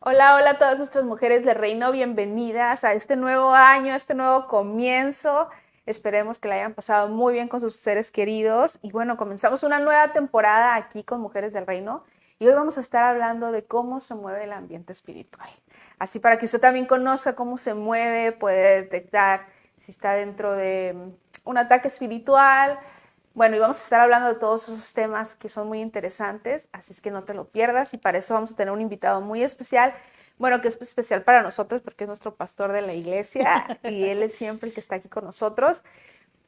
Hola, hola a todas nuestras mujeres del reino, bienvenidas a este nuevo año, a este nuevo comienzo. Esperemos que la hayan pasado muy bien con sus seres queridos. Y bueno, comenzamos una nueva temporada aquí con Mujeres del Reino. Y hoy vamos a estar hablando de cómo se mueve el ambiente espiritual. Así para que usted también conozca cómo se mueve, puede detectar si está dentro de un ataque espiritual. Bueno, y vamos a estar hablando de todos esos temas que son muy interesantes, así es que no te lo pierdas y para eso vamos a tener un invitado muy especial, bueno, que es especial para nosotros porque es nuestro pastor de la iglesia y él es siempre el que está aquí con nosotros.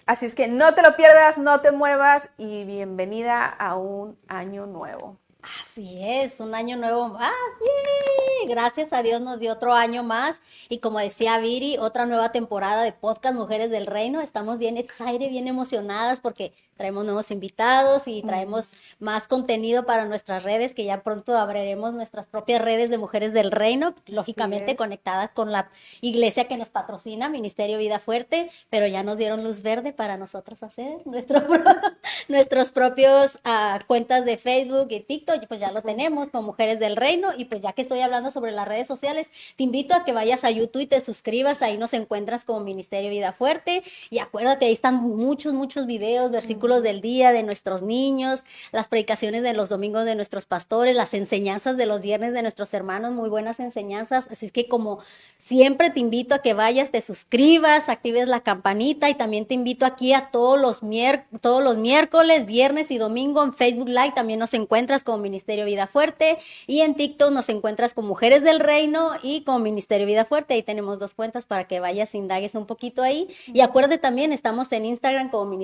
Así es que no te lo pierdas, no te muevas y bienvenida a un año nuevo. Así es, un año nuevo. ¡Yay! Gracias a Dios nos dio otro año más. Y como decía Viri, otra nueva temporada de Podcast Mujeres del Reino. Estamos bien excited, bien emocionadas porque traemos nuevos invitados y traemos más contenido para nuestras redes, que ya pronto abriremos nuestras propias redes de Mujeres del Reino, Así lógicamente es. conectadas con la iglesia que nos patrocina, Ministerio Vida Fuerte, pero ya nos dieron luz verde para nosotros hacer nuestros propios cuentas de Facebook y TikTok, pues ya lo Sí. tenemos con Mujeres del Reino. Y pues ya que estoy hablando sobre las redes sociales, te invito a que vayas a YouTube y te suscribas, ahí nos encuentras como Ministerio Vida Fuerte. Y acuérdate, ahí están muchos videos, versículos del día de nuestros niños, las predicaciones de los domingos de nuestros pastores, las enseñanzas de los viernes de nuestros hermanos, muy buenas enseñanzas. Así es que como siempre te invito a que vayas, te suscribas, actives la campanita, y también te invito aquí a todos los miércoles, viernes y domingo en Facebook Live. También nos encuentras como Ministerio Vida Fuerte, y en TikTok nos encuentras con Mujeres del Reino y como Ministerio Vida Fuerte. Ahí tenemos dos cuentas para que vayas, indagues un poquito ahí. Y acuérdate también, estamos en Instagram como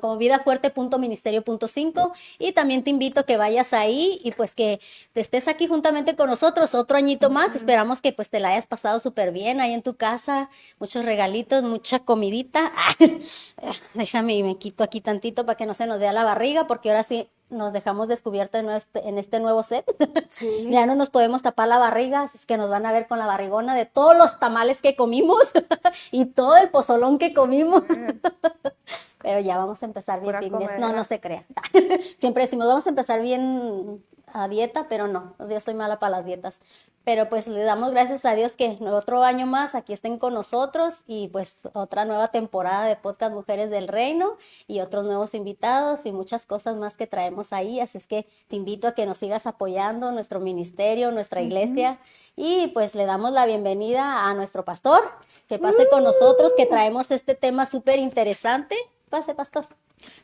como vidafuerte.ministerio.5, y también te invito a que vayas ahí y pues que te estés aquí juntamente con nosotros otro añito más. Esperamos que pues te la hayas pasado súper bien ahí en tu casa, muchos regalitos, mucha comidita. Déjame y me quito aquí tantito para que no se nos vea la barriga, porque ahora sí nos dejamos descubierta en este nuevo set. Sí. Ya no nos podemos tapar la barriga, así es que nos van a ver con la barrigona de todos los tamales que comimos y todo el pozolón que comimos. Pero ya vamos a empezar bien Pura fitness. No, no comedera. se crea. Siempre decimos, vamos a empezar bien a dieta, pero no, yo soy mala para las dietas. Pero pues le damos gracias a Dios que otro año más aquí estén con nosotros, y pues otra nueva temporada de Podcast Mujeres del Reino y otros nuevos invitados y muchas cosas más que traemos ahí. Así es que te invito a que nos sigas apoyando, nuestro ministerio, nuestra iglesia, y pues le damos la bienvenida a nuestro pastor, que pase con nosotros, que traemos este tema súper interesante. Pase, pastor.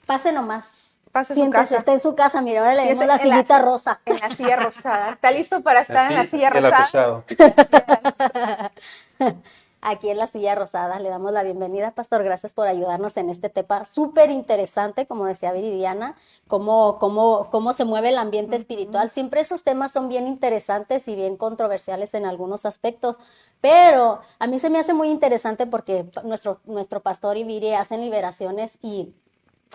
Pase nomás. Pase a su Siéntese, casa. está en su casa. Mira, ahora le dimos Piense la sillita rosa. en la silla rosada. ¿Está listo para estar en la Así, silla así el rosada? acusado. Así el acusado. Aquí en la silla rosada le damos la bienvenida, pastor. Gracias por ayudarnos en este tema súper interesante, como decía Viridiana, cómo se mueve el ambiente espiritual. Siempre esos temas son bien interesantes y bien controversiales en algunos aspectos, pero a mí se me hace muy interesante porque nuestro pastor y Viri hacen liberaciones, y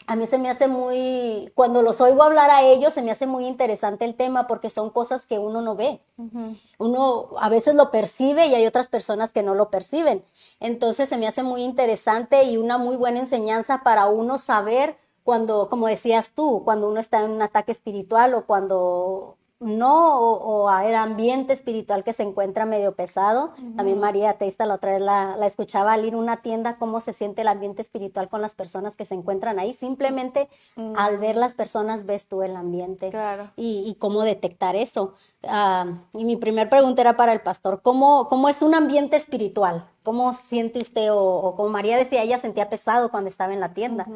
a mí se me hace cuando los oigo hablar a ellos, se me hace muy interesante el tema, porque son cosas que uno no ve. Uno a veces lo percibe y hay otras personas que no lo perciben. Entonces se me hace muy interesante y una muy buena enseñanza para uno saber cuando, como decías tú, cuando uno está en un ataque espiritual o cuando no, o el ambiente espiritual que se encuentra medio pesado. También María Teista la otra vez la escuchaba al ir a una tienda, cómo se siente el ambiente espiritual con las personas que se encuentran ahí. Simplemente al ver las personas ves tú el ambiente, Claro. y cómo detectar eso. Y mi primer pregunta era para el pastor: ¿cómo es un ambiente espiritual? ¿Cómo siente usted? O como María decía, ella sentía pesado cuando estaba en la tienda.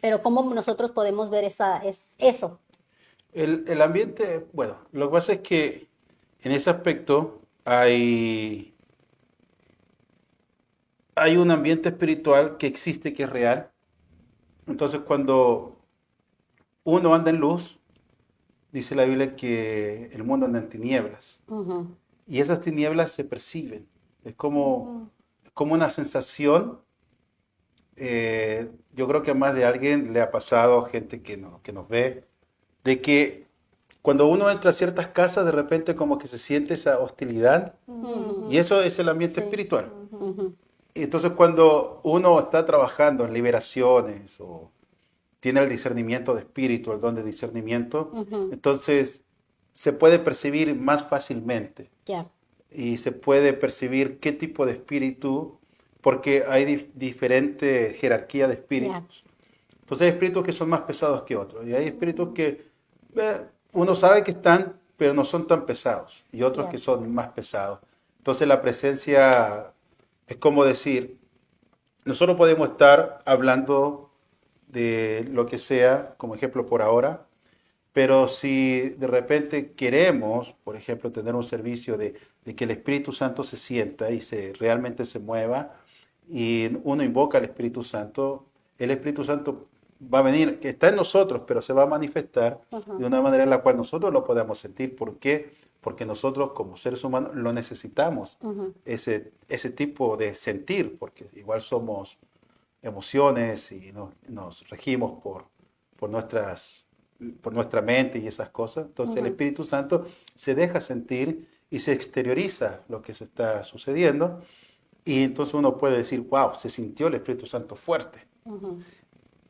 Pero ¿cómo nosotros podemos ver eso? El ambiente, bueno, lo que pasa es que en ese aspecto hay un ambiente espiritual que existe, que es real. Entonces, cuando uno anda en luz, dice la Biblia que el mundo anda en tinieblas. Ujú. Y esas tinieblas se perciben. Es como una sensación. Yo creo que a más de alguien le ha pasado, gente que nos ve, de que cuando uno entra a ciertas casas, de repente como que se siente esa hostilidad, y Ujú. eso es el ambiente Sí. espiritual. Ujú. Entonces cuando uno está trabajando en liberaciones o tiene el discernimiento de espíritu, el don de discernimiento, Ujú. entonces se puede percibir más fácilmente Ya. y se puede percibir qué tipo de espíritu, porque hay diferente jerarquía de espíritus. Entonces hay espíritus que son más pesados que otros y hay espíritus que uno sabe que están, pero no son tan pesados y otros Ya. que son más pesados. Entonces la presencia es como decir, nosotros podemos estar hablando de lo que sea, como ejemplo por ahora, pero si de repente queremos, por ejemplo, tener un servicio de que el Espíritu Santo se sienta y realmente se mueva, y uno invoca al Espíritu Santo, el Espíritu Santo va a venir, que está en nosotros, pero se va a manifestar de una manera en la cual nosotros lo podamos sentir. ¿Por qué? Porque nosotros como seres humanos lo necesitamos, ese tipo de sentir, porque igual somos emociones y nos regimos por por nuestra mente y esas cosas. Entonces el Espíritu Santo se deja sentir y se exterioriza lo que se está sucediendo. Y entonces uno puede decir, wow, se sintió el Espíritu Santo fuerte.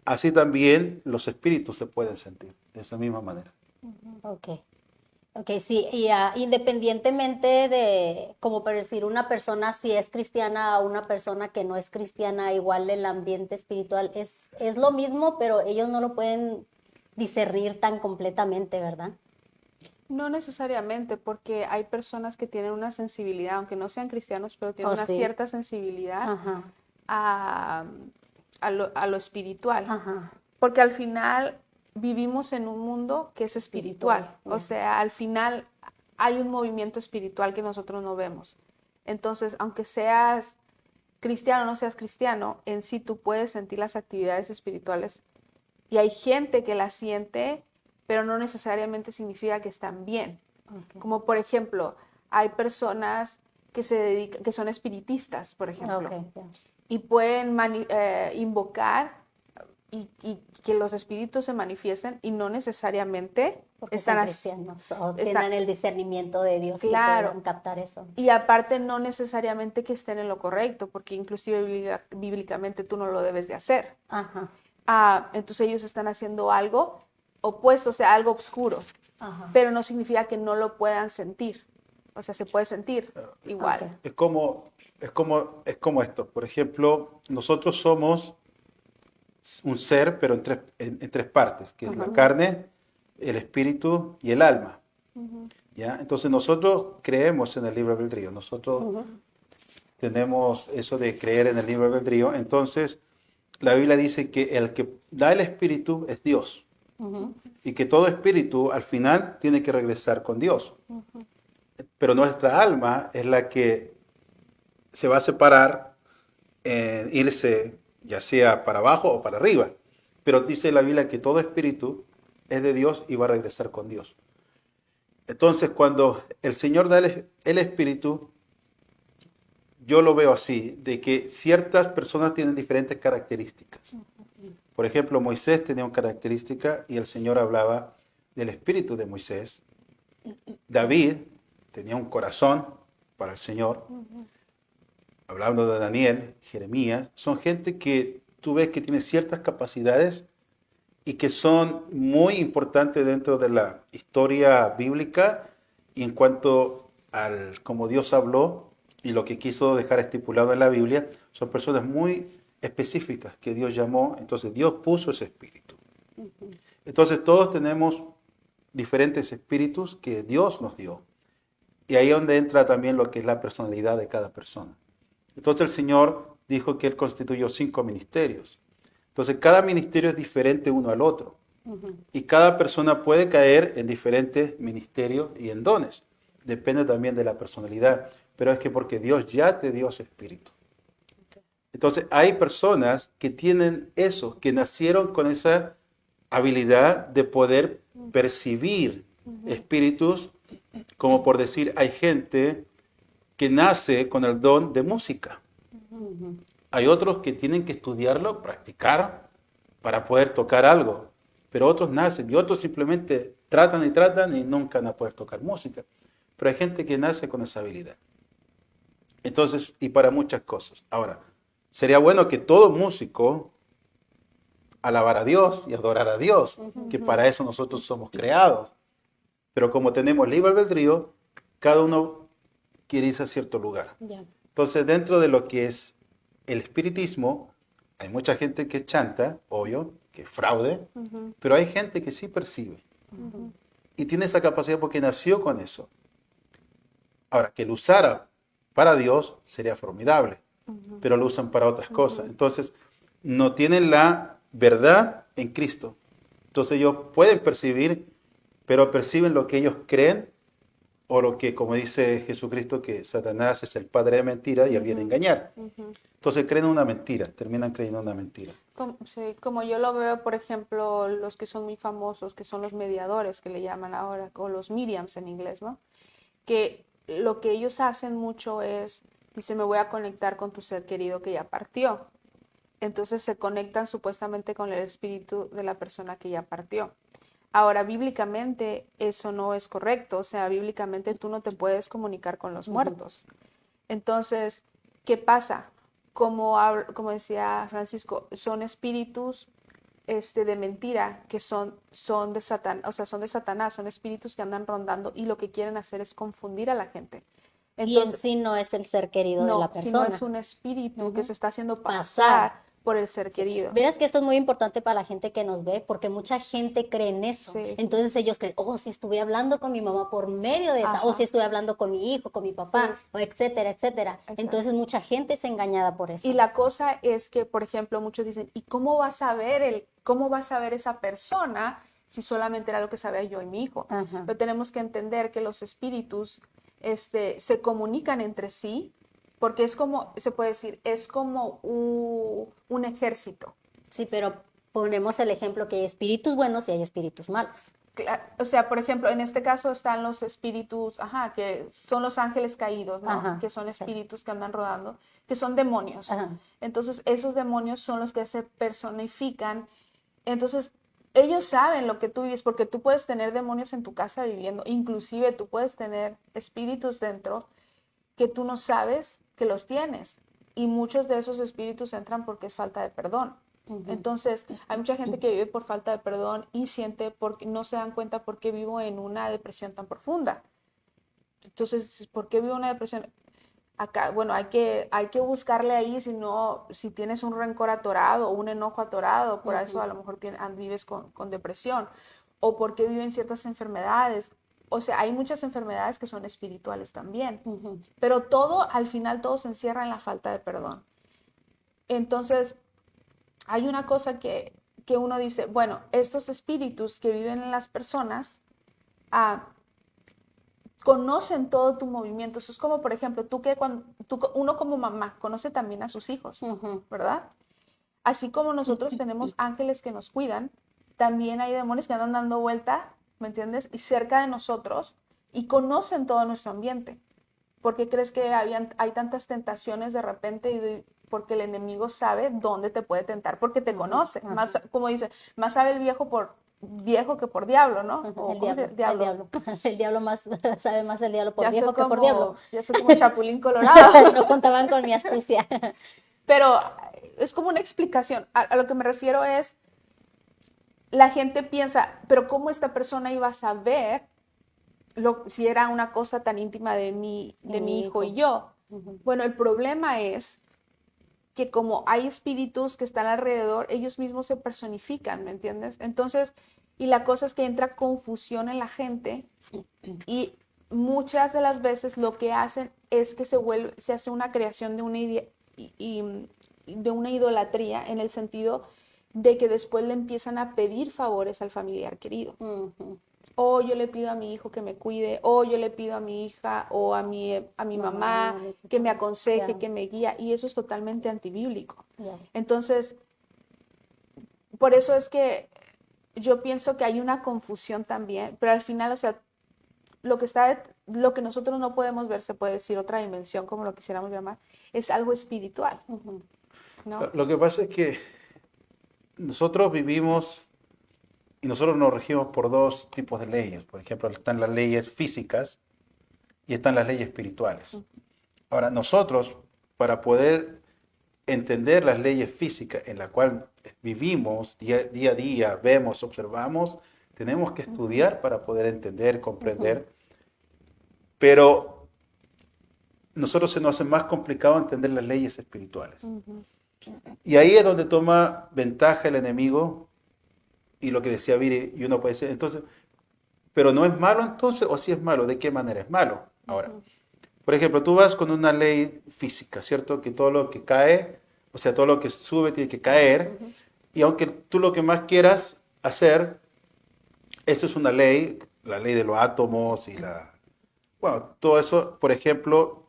Así también los espíritus se pueden sentir de esa misma manera. Ok. Ok, sí, y independientemente de, como por decir, una persona si es cristiana o una persona que no es cristiana, igual el ambiente espiritual es lo mismo, pero ellos no lo pueden discernir tan completamente, ¿verdad? No necesariamente, porque hay personas que tienen una sensibilidad, aunque no sean cristianos, pero tienen una Sí. cierta sensibilidad Ajá, a, a lo espiritual. ajá. Porque al final vivimos en un mundo que es espiritual. O sea, al final hay un movimiento espiritual que nosotros no vemos. Entonces, aunque seas cristiano o no seas cristiano, en sí tú puedes sentir las actividades espirituales. Y hay gente que las siente, pero no necesariamente significa que están bien. Okay. Como por ejemplo, hay personas que se dedican, que son espiritistas, por ejemplo, Okay, yeah. y pueden invocar y que los espíritus se manifiesten y no necesariamente Porque están son cristianos o tengan el discernimiento de Dios, claro, que puedan captar eso. Y aparte no necesariamente que estén en lo correcto, porque inclusive bíblicamente tú no lo debes de hacer. Ajá. Entonces ellos están haciendo algo opuesto, o sea, algo oscuro, pero no significa que no lo puedan sentir. O sea, se puede sentir igual. Okay. Es como esto. Por ejemplo, nosotros somos un ser, pero en tres partes, que es la carne, el espíritu y el alma. ¿Ya? Entonces nosotros creemos en el libre albedrío. Nosotros tenemos eso de creer en el libre albedrío. Entonces, la Biblia dice que el que da el espíritu es Dios. Y que todo espíritu al final tiene que regresar con Dios. Pero nuestra alma es la que se va a separar en irse ya sea para abajo o para arriba. Pero dice la Biblia que todo espíritu es de Dios y va a regresar con Dios. Entonces, cuando el Señor da el espíritu, yo lo veo así, de que ciertas personas tienen diferentes características. Por ejemplo, Moisés tenía una característica y el Señor hablaba del espíritu de Moisés. David tenía un corazón para el Señor. Hablando de Daniel, Jeremías, son gente que tú ves que tiene ciertas capacidades y que son muy importantes dentro de la historia bíblica y en cuanto al cómo Dios habló y lo que quiso dejar estipulado en la Biblia, son personas muy específicas que Dios llamó, entonces Dios puso ese espíritu. Entonces todos tenemos diferentes espíritus que Dios nos dio. Y ahí es donde entra también lo que es la personalidad de cada persona. Entonces el Señor dijo que Él constituyó 5 ministerios. Entonces cada ministerio es diferente uno al otro. Y cada persona puede caer en diferentes ministerios y en dones. Depende también de la personalidad. Pero es que porque Dios ya te dio ese espíritu. Entonces hay personas que tienen eso, que nacieron con esa habilidad de poder percibir espíritus, como por decir, hay gente que nace con el don de música. Hay otros que tienen que estudiarlo, practicar para poder tocar algo, pero otros nacen y otros simplemente tratan y nunca van a poder tocar música. Pero hay gente que nace con esa habilidad. Entonces, y para muchas cosas. Ahora, sería bueno que todo músico alabara a Dios y adorara a Dios, que para eso nosotros somos creados. Pero como tenemos libre albedrío, cada uno quiere irse a cierto lugar. Ya. Entonces, dentro de lo que es el espiritismo, hay mucha gente que es chanta, obvio, que es fraude, pero hay gente que sí percibe. Y tiene esa capacidad porque nació con eso. Ahora, que lo usara para Dios sería formidable, pero lo usan para otras cosas. Entonces, no tienen la verdad en Cristo. Entonces, ellos pueden percibir, pero perciben lo que ellos creen o lo que, como dice Jesucristo, que Satanás es el padre de mentira y él viene a engañar. Entonces, creen una mentira, terminan creyendo una mentira. Sí, como yo lo veo, por ejemplo, los que son muy famosos, que son los mediadores, que le llaman ahora, o los mediums en inglés, ¿no? Que lo que ellos hacen mucho es, dice, me voy a conectar con tu ser querido que ya partió. Entonces se conectan supuestamente con el espíritu de la persona que ya partió. Ahora, bíblicamente eso no es correcto, o sea, bíblicamente tú no te puedes comunicar con los muertos. Entonces, ¿qué pasa? Como decía Francisco, son espíritus de mentira que son de Satán, o sea, son de Satanás, son espíritus que andan rondando y lo que quieren hacer es confundir a la gente. Entonces, y en sí no es el ser querido de la persona. Si no es un espíritu que se está haciendo pasar por el ser querido. Verás que esto es muy importante para la gente que nos ve, porque mucha gente cree en eso. Sí. Entonces ellos creen, si estuve hablando con mi mamá por medio de esta, o si estuve hablando con mi hijo, con mi papá, o etcétera, etcétera. Exacto. Entonces mucha gente es engañada por eso. Y la cosa es que, por ejemplo, muchos dicen, ¿y cómo va a saber esa persona si solamente era lo que sabía yo y mi hijo? Pero tenemos que entender que los espíritus se comunican entre sí, porque es como, se puede decir, es como un ejército. Sí, pero ponemos el ejemplo que hay espíritus buenos y hay espíritus malos. Claro, o sea, por ejemplo, en este caso están los espíritus, que son los ángeles caídos, ¿no? Que son espíritus que andan rodando, que son demonios. Entonces, esos demonios son los que se personifican. Entonces, ellos saben lo que tú vives, porque tú puedes tener demonios en tu casa viviendo, inclusive tú puedes tener espíritus dentro que tú no sabes que los tienes. Y muchos de esos espíritus entran porque es falta de perdón. Entonces, hay mucha gente que vive por falta de perdón y siente porque no se dan cuenta por qué vivo en una depresión tan profunda. Entonces, ¿por qué vivo en una depresión? Acá, bueno, hay que buscarle ahí, si tienes un rencor atorado o un enojo atorado, por eso a lo mejor vives con depresión, o por qué viven ciertas enfermedades. O sea, hay muchas enfermedades que son espirituales también, pero al final todo se encierra en la falta de perdón. Entonces, hay una cosa que uno dice, bueno, estos espíritus que viven en las personas conocen todo tu movimiento. Eso es como, por ejemplo, uno como mamá conoce también a sus hijos, ¿verdad? Así como nosotros tenemos ángeles que nos cuidan, también hay demonios que andan dando vuelta, ¿me entiendes? Y cerca de nosotros y conocen todo nuestro ambiente. ¿Por qué crees que hay tantas tentaciones de repente? Porque el enemigo sabe dónde te puede tentar, porque te conoce. Más, como dice, más sabe el viejo que por diablo, ¿no? El diablo. El diablo sabe más el diablo por viejo que por diablo. Ya soy como Chapulín Colorado. No contaban con mi astucia. Pero es como una explicación. A lo que me refiero es, la gente piensa, pero ¿cómo esta persona iba a saber si era una cosa tan íntima de mi hijo y yo? Bueno, el problema es que como hay espíritus que están alrededor, ellos mismos se personifican, ¿me entiendes? Entonces, y la cosa es que entra confusión en la gente y muchas de las veces lo que hacen es que se hace una creación de una idolatría, en el sentido de que después le empiezan a pedir favores al familiar querido. O yo le pido a mi hijo que me cuide, o yo le pido a mi hija o a mi mamá que me aconseje, que me guíe, y eso es totalmente antibíblico. Entonces, por eso es que yo pienso que hay una confusión también, pero al final, o sea, lo que nosotros no podemos ver, se puede decir otra dimensión, como lo quisiéramos llamar, es algo espiritual, ¿no? Lo que pasa es que nosotros vivimos y nosotros nos regimos por dos tipos de leyes. Por ejemplo, están las leyes físicas y están las leyes espirituales. Ahora, nosotros, para poder entender las leyes físicas en las cuales vivimos día a día, vemos, observamos, tenemos que estudiar para poder entender, comprender, pero nosotros se nos hace más complicado entender las leyes espirituales. Y ahí es donde toma ventaja el enemigo y lo que decía Viri, y uno puede decir, entonces, pero no es malo entonces, o si es malo, ¿de qué manera es malo? Ahora, por ejemplo, tú vas con una ley física, ¿cierto? Que todo lo que cae, o sea, todo lo que sube tiene que caer, y aunque tú lo que más quieras hacer, eso es una ley, la ley de los átomos y bueno, todo eso, por ejemplo,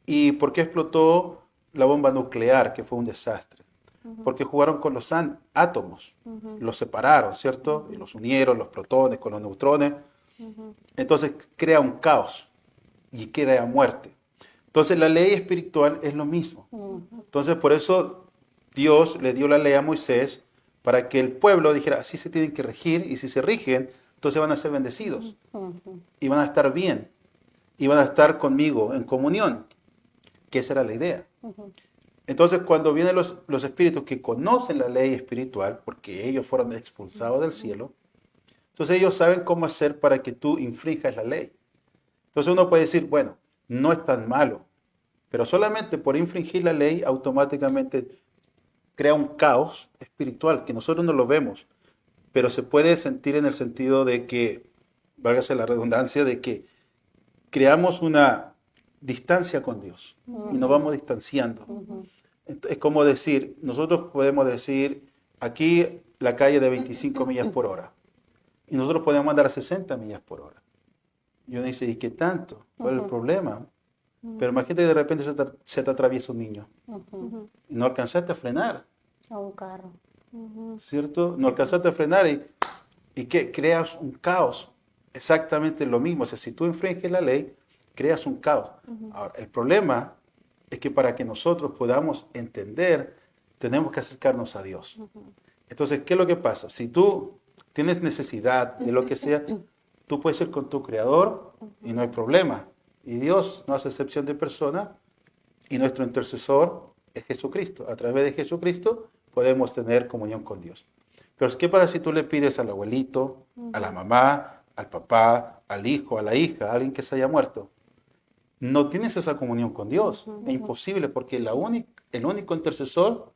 ¿y por qué explotó la bomba nuclear, que fue un desastre? Porque jugaron con los átomos, los separaron, ¿cierto? Y los unieron, los protones con los neutrones. Entonces crea un caos y crea muerte. Entonces la ley espiritual es lo mismo. Entonces por eso Dios le dio la ley a Moisés para que el pueblo dijera, así se tienen que regir, y si se rigen, entonces van a ser bendecidos y van a estar bien y van a estar conmigo en comunión, que esa era la idea. Entonces, cuando vienen los espíritus que conocen la ley espiritual, porque ellos fueron expulsados del cielo, entonces ellos saben cómo hacer para que tú infrinjas la ley. Entonces uno puede decir, bueno, no es tan malo, pero solamente por infringir la ley automáticamente crea un caos espiritual que nosotros no lo vemos, pero se puede sentir en el sentido de que, válgase la redundancia, de que creamos una distancia con Dios y nos vamos distanciando. Es como decir, nosotros podemos decir, aquí la calle de 25 millas por hora, y nosotros podemos andar a 60 millas por hora. Y uno dice, ¿y qué tanto? ¿Cuál es el problema? Pero imagínate que de repente se te atraviesa un niño y no alcanzaste a frenar. A un carro. ¿Cierto? No alcanzaste a frenar y ¿qué? Creas un caos. Exactamente lo mismo. O sea, si tú infringes la ley, creas un caos. Ahora, el problema es que para que nosotros podamos entender, tenemos que acercarnos a Dios. Entonces, ¿qué es lo que pasa? Si tú tienes necesidad de lo que sea, tú puedes ir con tu Creador y no hay problema. Y Dios no hace excepción de persona y nuestro intercesor es Jesucristo. A través de Jesucristo podemos tener comunión con Dios. Pero ¿qué pasa si tú le pides al abuelito, a la mamá, al papá, al hijo, a la hija, a alguien que se haya muerto? No tienes esa comunión con Dios. Es imposible porque el único intercesor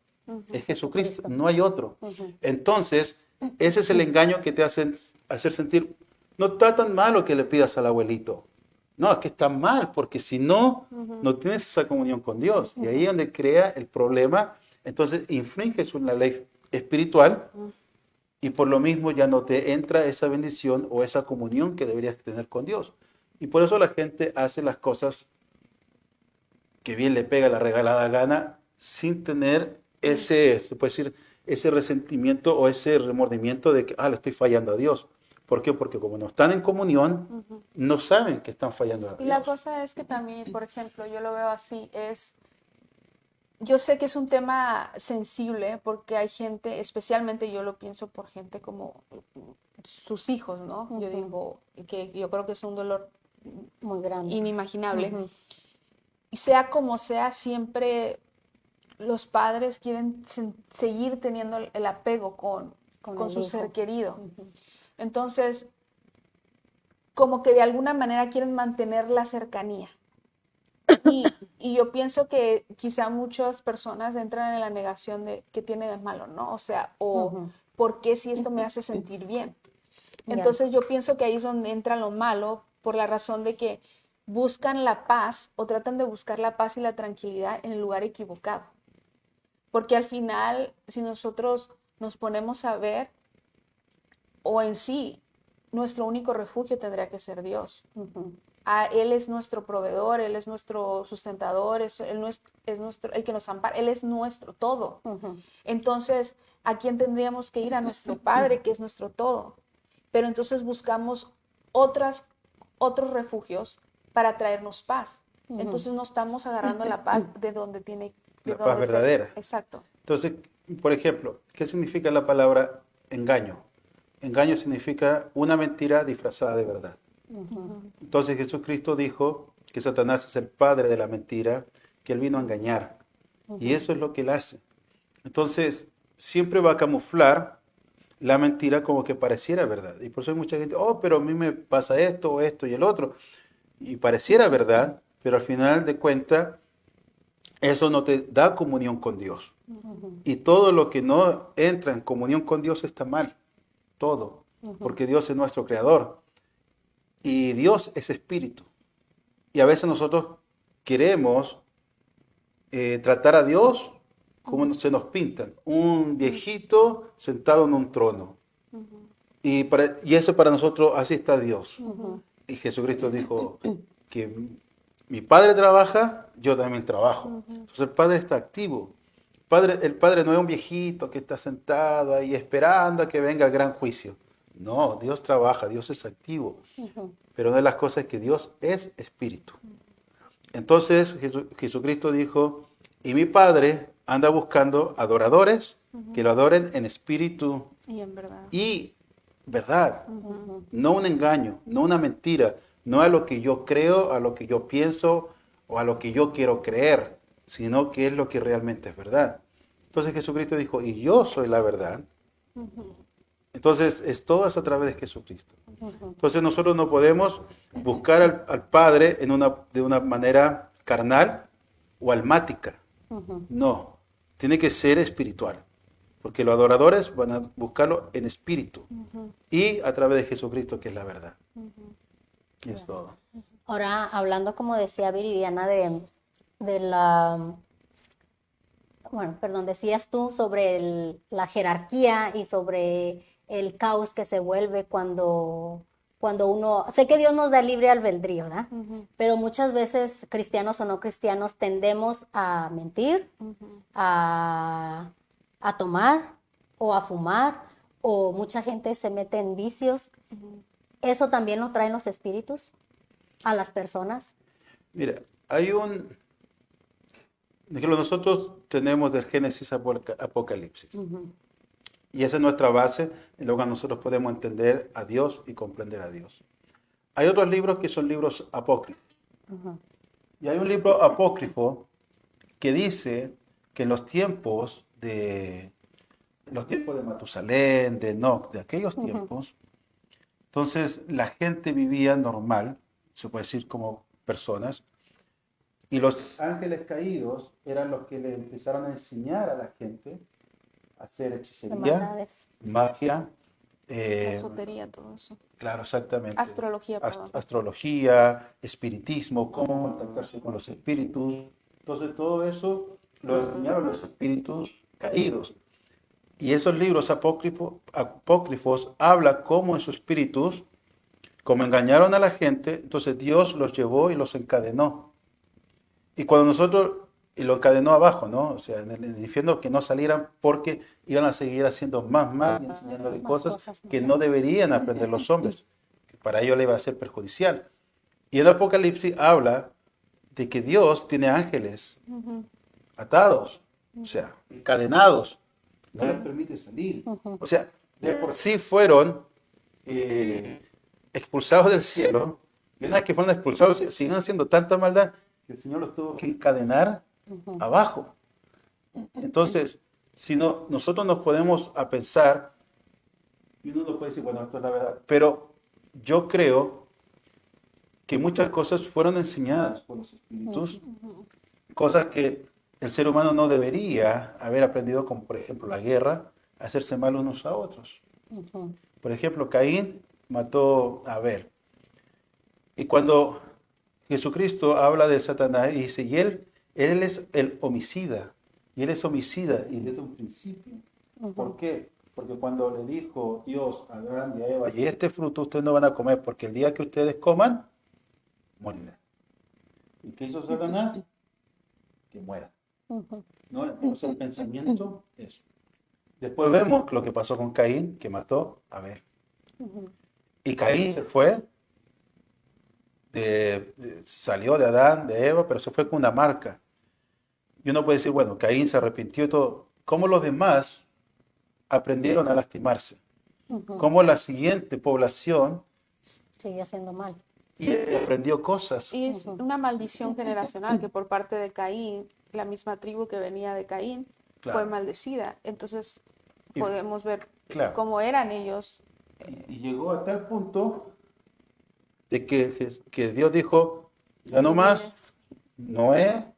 es Jesucristo, no hay otro. Entonces, ese es el engaño que te hacen hacer sentir, no está tan malo que le pidas al abuelito. No, es que está mal, porque si no, no tienes esa comunión con Dios. Y ahí es donde crea el problema. Entonces, infringes una ley espiritual y por lo mismo ya no te entra esa bendición o esa comunión que deberías tener con Dios. Y por eso la gente hace las cosas que bien le pega la regalada gana sin tener ese, se puede decir, ese resentimiento o ese remordimiento de que, le estoy fallando a Dios. ¿Por qué? Porque como no están en comunión, no saben que están fallando a Dios. Y la cosa es que también, por ejemplo, yo lo veo así, yo sé que es un tema sensible porque hay gente, especialmente yo lo pienso por gente como sus hijos, ¿no? Yo digo que yo creo que es un dolor muy grande, inimaginable. Y sea como sea, siempre los padres quieren seguir teniendo el apego con su hijo. ser querido. Entonces, como que de alguna manera quieren mantener la cercanía. Y yo pienso que quizá muchas personas entran en la negación de qué tiene de malo, ¿no? O sea, ¿por qué si esto me hace sentir bien? Entonces yo pienso que ahí es donde entra lo malo, por la razón de que buscan la paz o tratan de buscar la paz y la tranquilidad en el lugar equivocado. Porque al final, si nosotros nos ponemos a ver, o en sí, nuestro único refugio tendría que ser Dios. Él es nuestro proveedor, Él es nuestro sustentador, el que nos ampara, Él es nuestro todo. Entonces, ¿a quién tendríamos que ir? A nuestro Padre, que es nuestro todo. Pero entonces buscamos otros refugios para traernos paz. Entonces no estamos agarrando la paz de donde tiene... La paz verdadera. Exacto. Entonces, por ejemplo, ¿qué significa la palabra engaño? Engaño significa una mentira disfrazada de verdad. Entonces Jesucristo dijo que Satanás es el padre de la mentira, que él vino a engañar. Y eso es lo que él hace. Entonces, siempre va a camuflar la mentira como que pareciera verdad. Y por eso hay mucha gente, oh, pero a mí me pasa esto, o esto y el otro. Y pareciera verdad, pero al final de cuentas, eso no te da comunión con Dios. Y todo lo que no entra en comunión con Dios está mal. Todo. Porque Dios es nuestro creador. Y Dios es espíritu. Y a veces nosotros queremos tratar a Dios como se nos pintan. Un viejito sentado en un trono. Y eso para nosotros, así está Dios. Y Jesucristo dijo que mi Padre trabaja, yo también trabajo. Entonces el Padre está activo. El Padre no es un viejito que está sentado ahí esperando a que venga el gran juicio. No, Dios trabaja, Dios es activo. Pero una de las cosas es que Dios es espíritu. Entonces Jesucristo dijo, y mi Padre anda buscando adoradores que lo adoren en espíritu Y en verdad. y verdad. No un engaño, no una mentira, no a lo que yo creo, a lo que yo pienso o a lo que yo quiero creer, sino que es lo que realmente es verdad. Entonces Jesucristo dijo, y yo soy la verdad. Entonces es todo eso a través de Jesucristo. Entonces nosotros no podemos buscar al Padre de una manera carnal o almática. No, tiene que ser espiritual. Porque los adoradores van a buscarlo en espíritu y a través de Jesucristo, que es la verdad. Y es todo. Ahora, hablando, como decía Viridiana, de la, bueno, perdón, decías tú sobre la jerarquía y sobre el caos que se vuelve cuando uno, sé que Dios nos da libre albedrío, ¿verdad? Pero muchas veces, cristianos o no cristianos, tendemos a mentir, a tomar o a fumar, o mucha gente se mete en vicios. ¿Eso también lo traen los espíritus a las personas? Mira, nosotros tenemos del Génesis Apocalipsis. Y esa es nuestra base, en lo que nosotros podemos entender a Dios y comprender a Dios. Hay otros libros que son libros apócrifos. Y hay un libro apócrifo que dice que en los tiempos de Matusalén, de Enoc, de aquellos tiempos, entonces la gente vivía normal, se puede decir como personas, y los ángeles caídos eran los que le empezaron a enseñar a la gente a hacer hechicería, magia, Esotería, todo eso. claro, exactamente. Astrología, perdón. Astrología, espiritismo, cómo contactarse con los espíritus. Entonces todo eso lo enseñaron los espíritus caídos. Y esos libros apócrifos hablan cómo esos espíritus, como engañaron a la gente, entonces Dios los llevó y los encadenó. Y cuando y lo encadenó abajo, ¿no? O sea, en el infierno, que no salieran porque iban a seguir haciendo más y enseñándole cosas que no deberían aprender los hombres, que para ello le iba a ser perjudicial. Y en Apocalipsis habla de que Dios tiene ángeles atados, o sea, encadenados, no les permite salir. O sea, de por sí fueron expulsados del cielo, y una vez que fueron expulsados, siguen haciendo tanta maldad que el Señor los tuvo que encadenar abajo. Entonces, si no, nosotros nos podemos a pensar, y uno nos puede decir, bueno, esto es la verdad, pero yo creo que muchas cosas fueron enseñadas por los espíritus, cosas que el ser humano no debería haber aprendido, como por ejemplo la guerra, hacerse mal unos a otros. Por ejemplo, Caín mató a Abel. Y cuando Jesucristo habla de Satanás y dice, y él es el homicida, y él es homicida, y desde un principio. ¿Por qué? Porque cuando le dijo Dios a Adán y a Eva, y este fruto ustedes no van a comer, porque el día que ustedes coman, morirán. ¿Y qué hizo Satanás? Que muera. ¿No? Entonces el pensamiento es. Después vemos lo que pasó con Caín, que mató a Abel. Y Caín se fue, salió de Adán, de Eva, pero se fue con una marca. Y uno puede decir, bueno, Caín se arrepintió y todo. ¿Cómo los demás aprendieron a lastimarse? ¿Cómo la siguiente población siguió haciendo mal? Y aprendió cosas? Y es una maldición generacional que por parte de Caín, la misma tribu que venía de Caín, Claro. fue maldecida. Entonces podemos ver Claro. como eran ellos. Y llegó a tal punto de que Dios dijo, ya no más, Noé,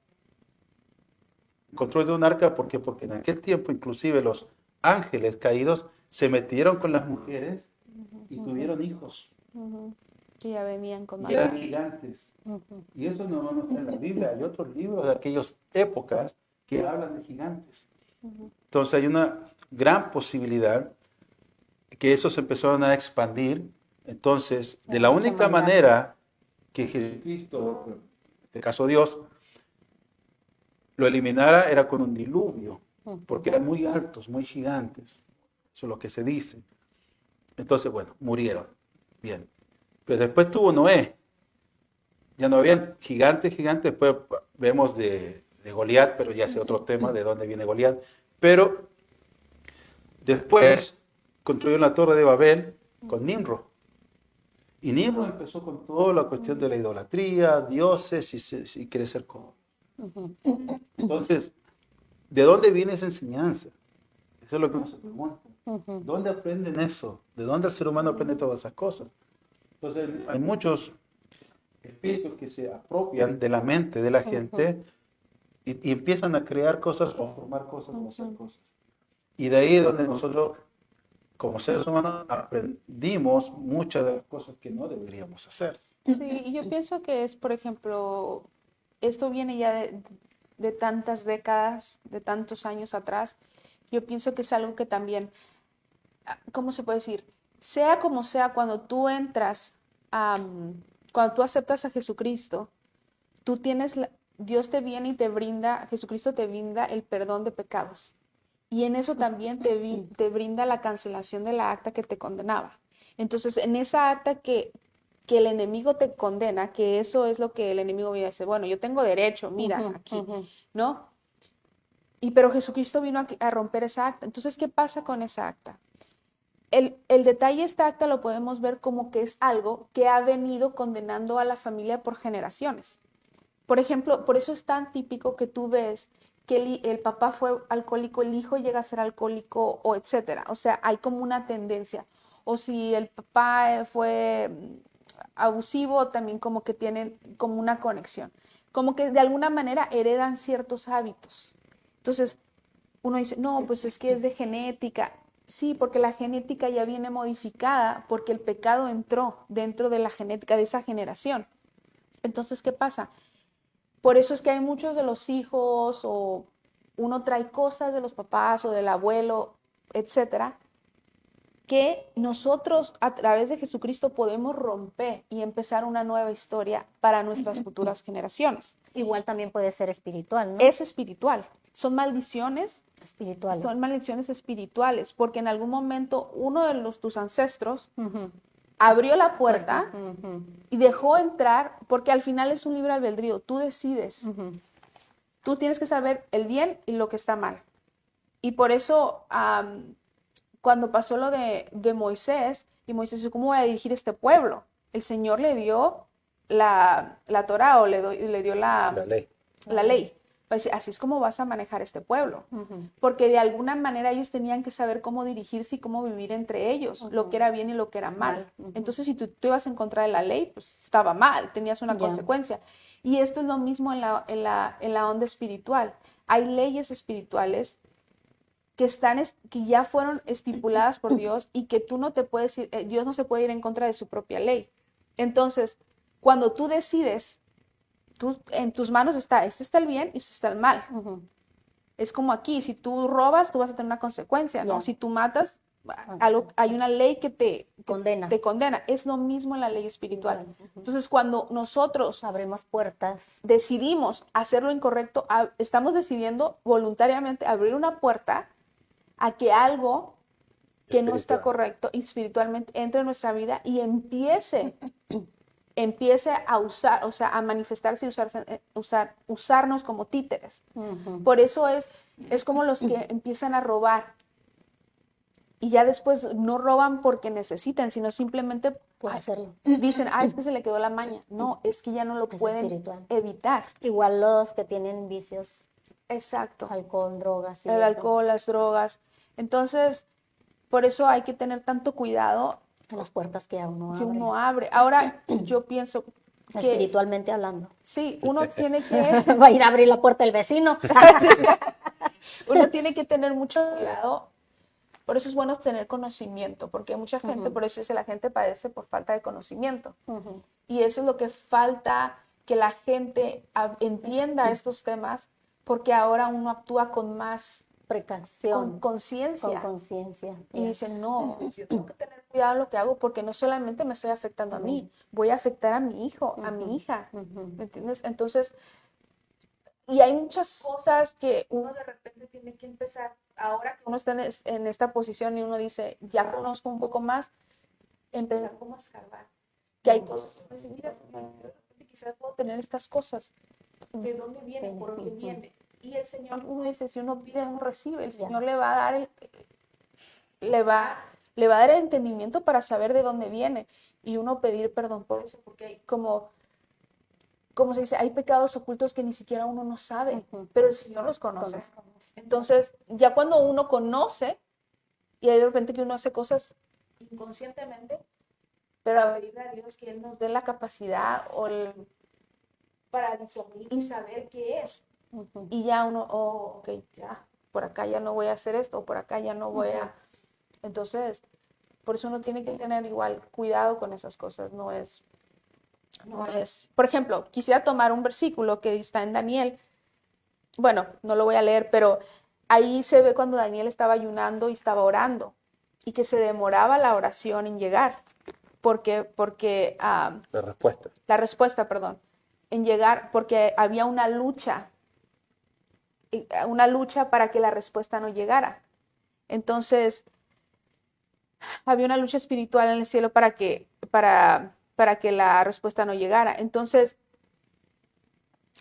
construyó un arca, ¿por qué? Porque en aquel tiempo inclusive los ángeles caídos se metieron con las mujeres y tuvieron hijos. Ujú. Que ya venían con Y eran más. gigantes. Y eso no está en la Biblia. Hay otros libros de aquellas épocas que hablan de gigantes. Entonces hay una gran posibilidad que eso se empezaron a expandir. Entonces, de la Mucha única maldad. manera que Jesucristo, en este caso Dios, lo eliminara era con un diluvio, porque eran muy altos, muy gigantes. Eso es lo que se dice. Entonces, bueno, murieron. Bien. Pero después tuvo Noé. Ya no habían gigantes. Después vemos de Goliat, pero ya es otro tema de dónde viene Goliat. Pero después construyó la torre de Babel con Nimrod. Y Nimrod empezó con toda la cuestión de la idolatría, dioses y quiere ser como. Entonces, ¿de dónde viene esa enseñanza? Eso es lo que uno se pregunta. ¿Dónde aprenden eso? ¿De dónde el ser humano aprende todas esas cosas? Entonces, hay muchos espíritus que se apropian de la mente de la gente y empiezan a crear cosas o formar cosas o hacer cosas. Y de ahí es donde nosotros, como seres humanos, aprendimos muchas de las cosas que no deberíamos hacer. Sí, y yo pienso que es, por ejemplo, esto viene ya de tantas décadas, de tantos años atrás. Yo pienso que es algo que también, ¿cómo se puede decir? Sea como sea, cuando tú entras, cuando tú aceptas a Jesucristo, tú tienes, Dios te viene y te brinda, Jesucristo te brinda el perdón de pecados. Y en eso también te brinda la cancelación de la acta que te condenaba. Entonces, en esa acta que el enemigo te condena, que eso es lo que el enemigo viene a decir, bueno, yo tengo derecho, mira, aquí, ¿no? Pero Jesucristo vino a romper esa acta. Entonces, ¿qué pasa con esa acta? El detalle de esta acta lo podemos ver como que es algo que ha venido condenando a la familia por generaciones. Por ejemplo, por eso es tan típico que tú ves que el papá fue alcohólico, el hijo llega a ser alcohólico o etcétera. O sea, hay como una tendencia. O si el papá fue abusivo, también como que tienen como una conexión. Como que de alguna manera heredan ciertos hábitos. Entonces, uno dice, no, pues es que es de genética. Sí, porque la genética ya viene modificada porque el pecado entró dentro de la genética de esa generación. Entonces, ¿qué pasa? Por eso es que hay muchos de los hijos o uno trae cosas de los papás o del abuelo, etcétera, que nosotros a través de Jesucristo podemos romper y empezar una nueva historia para nuestras futuras generaciones. Igual también puede ser espiritual, ¿no? Es espiritual. Son maldiciones Espirituales. Son maldiciones espirituales, porque en algún momento uno de tus ancestros abrió la puerta y dejó entrar, porque al final es un libre albedrío, tú decides. Tú tienes que saber el bien y lo que está mal. Y por eso, cuando pasó lo de Moisés, y Moisés dijo, ¿cómo voy a dirigir este pueblo? El Señor le dio la Torá o le dio la ley. Pues así es como vas a manejar este pueblo, porque de alguna manera ellos tenían que saber cómo dirigirse y cómo vivir entre ellos, lo que era bien y lo que era mal. Entonces, si tú ibas en contra de la ley, pues estaba mal, tenías una consecuencia. Y esto es lo mismo en la onda espiritual. Hay leyes espirituales que ya fueron estipuladas por Dios y que tú no te puedes ir, Dios no se puede ir en contra de su propia ley. Entonces, cuando tú decides, en tus manos está el bien y este está el mal. Es como aquí, si tú robas, tú vas a tener una consecuencia, ¿no? Si tú matas, hay una ley que te condena. Es lo mismo en la ley espiritual. Entonces, cuando nosotros abrimos puertas, decidimos hacer lo incorrecto, estamos decidiendo voluntariamente abrir una puerta a que algo que no está correcto espiritualmente entre en nuestra vida y empiece a usar, o sea, a manifestarse y usarnos como títeres. Por eso es como los que empiezan a robar y ya después no roban porque necesitan, sino simplemente hacerlo. Dicen, es que se le quedó la maña. No, es que ya no lo pueden evitar. Igual los que tienen vicios. Exacto. Alcohol, drogas. El alcohol, las drogas. Entonces, Por eso hay que tener tanto cuidado En las puertas que uno que abre, uno abre. Ahora, yo pienso que espiritualmente hablando. sí, uno tiene que, Va a ir a abrir la puerta del vecino. uno tiene que tener mucho cuidado. Por eso es bueno tener conocimiento, porque mucha gente, por eso dice la gente padece por falta de conocimiento. Ujú. Y eso es lo que falta, que la gente entienda estos temas, porque ahora uno actúa con más Precaución, conciencia. con conciencia. Y Ya. dicen, no, yo tengo que tener cuidado en lo que hago, porque no solamente me estoy afectando a mí, voy a afectar a mi hijo, a mi hija. Ujú. ¿Me entiendes? Entonces, y hay muchas cosas que uno de repente tiene que empezar, ahora que uno está en esta posición y uno dice, ya conozco un poco más, empezar como a escarbar. Que hay cosas que uno dice, mira, Señor, yo de repente quizás puedo tener estas cosas. ¿De dónde viene? ¿Por qué viene? Y el Señor, uno dice, si uno pide, uno recibe. El Señor le va a dar le va a dar el entendimiento para saber de dónde viene. Y uno pedir perdón por eso, porque hay como se dice, hay pecados ocultos que ni siquiera uno no sabe, pero el Señor los conoce. Entonces, ya cuando uno conoce, y hay de repente que uno hace cosas inconscientemente, pero a pedirle a Dios que Él nos dé la capacidad para discernir y saber qué es. Y ya uno, ok, ya, por acá ya no voy a hacer esto, por acá ya no voy a... Entonces, por eso uno tiene que tener igual cuidado con esas cosas, no es... Por ejemplo, quisiera tomar un versículo que está en Daniel. Bueno, no lo voy a leer, pero ahí se ve cuando Daniel estaba ayunando y estaba orando y que se demoraba la oración en llegar. Porque la respuesta, perdón, en llegar, porque había una lucha para que la respuesta no llegara. Entonces, había una lucha espiritual en el cielo para que la respuesta no llegara. Entonces,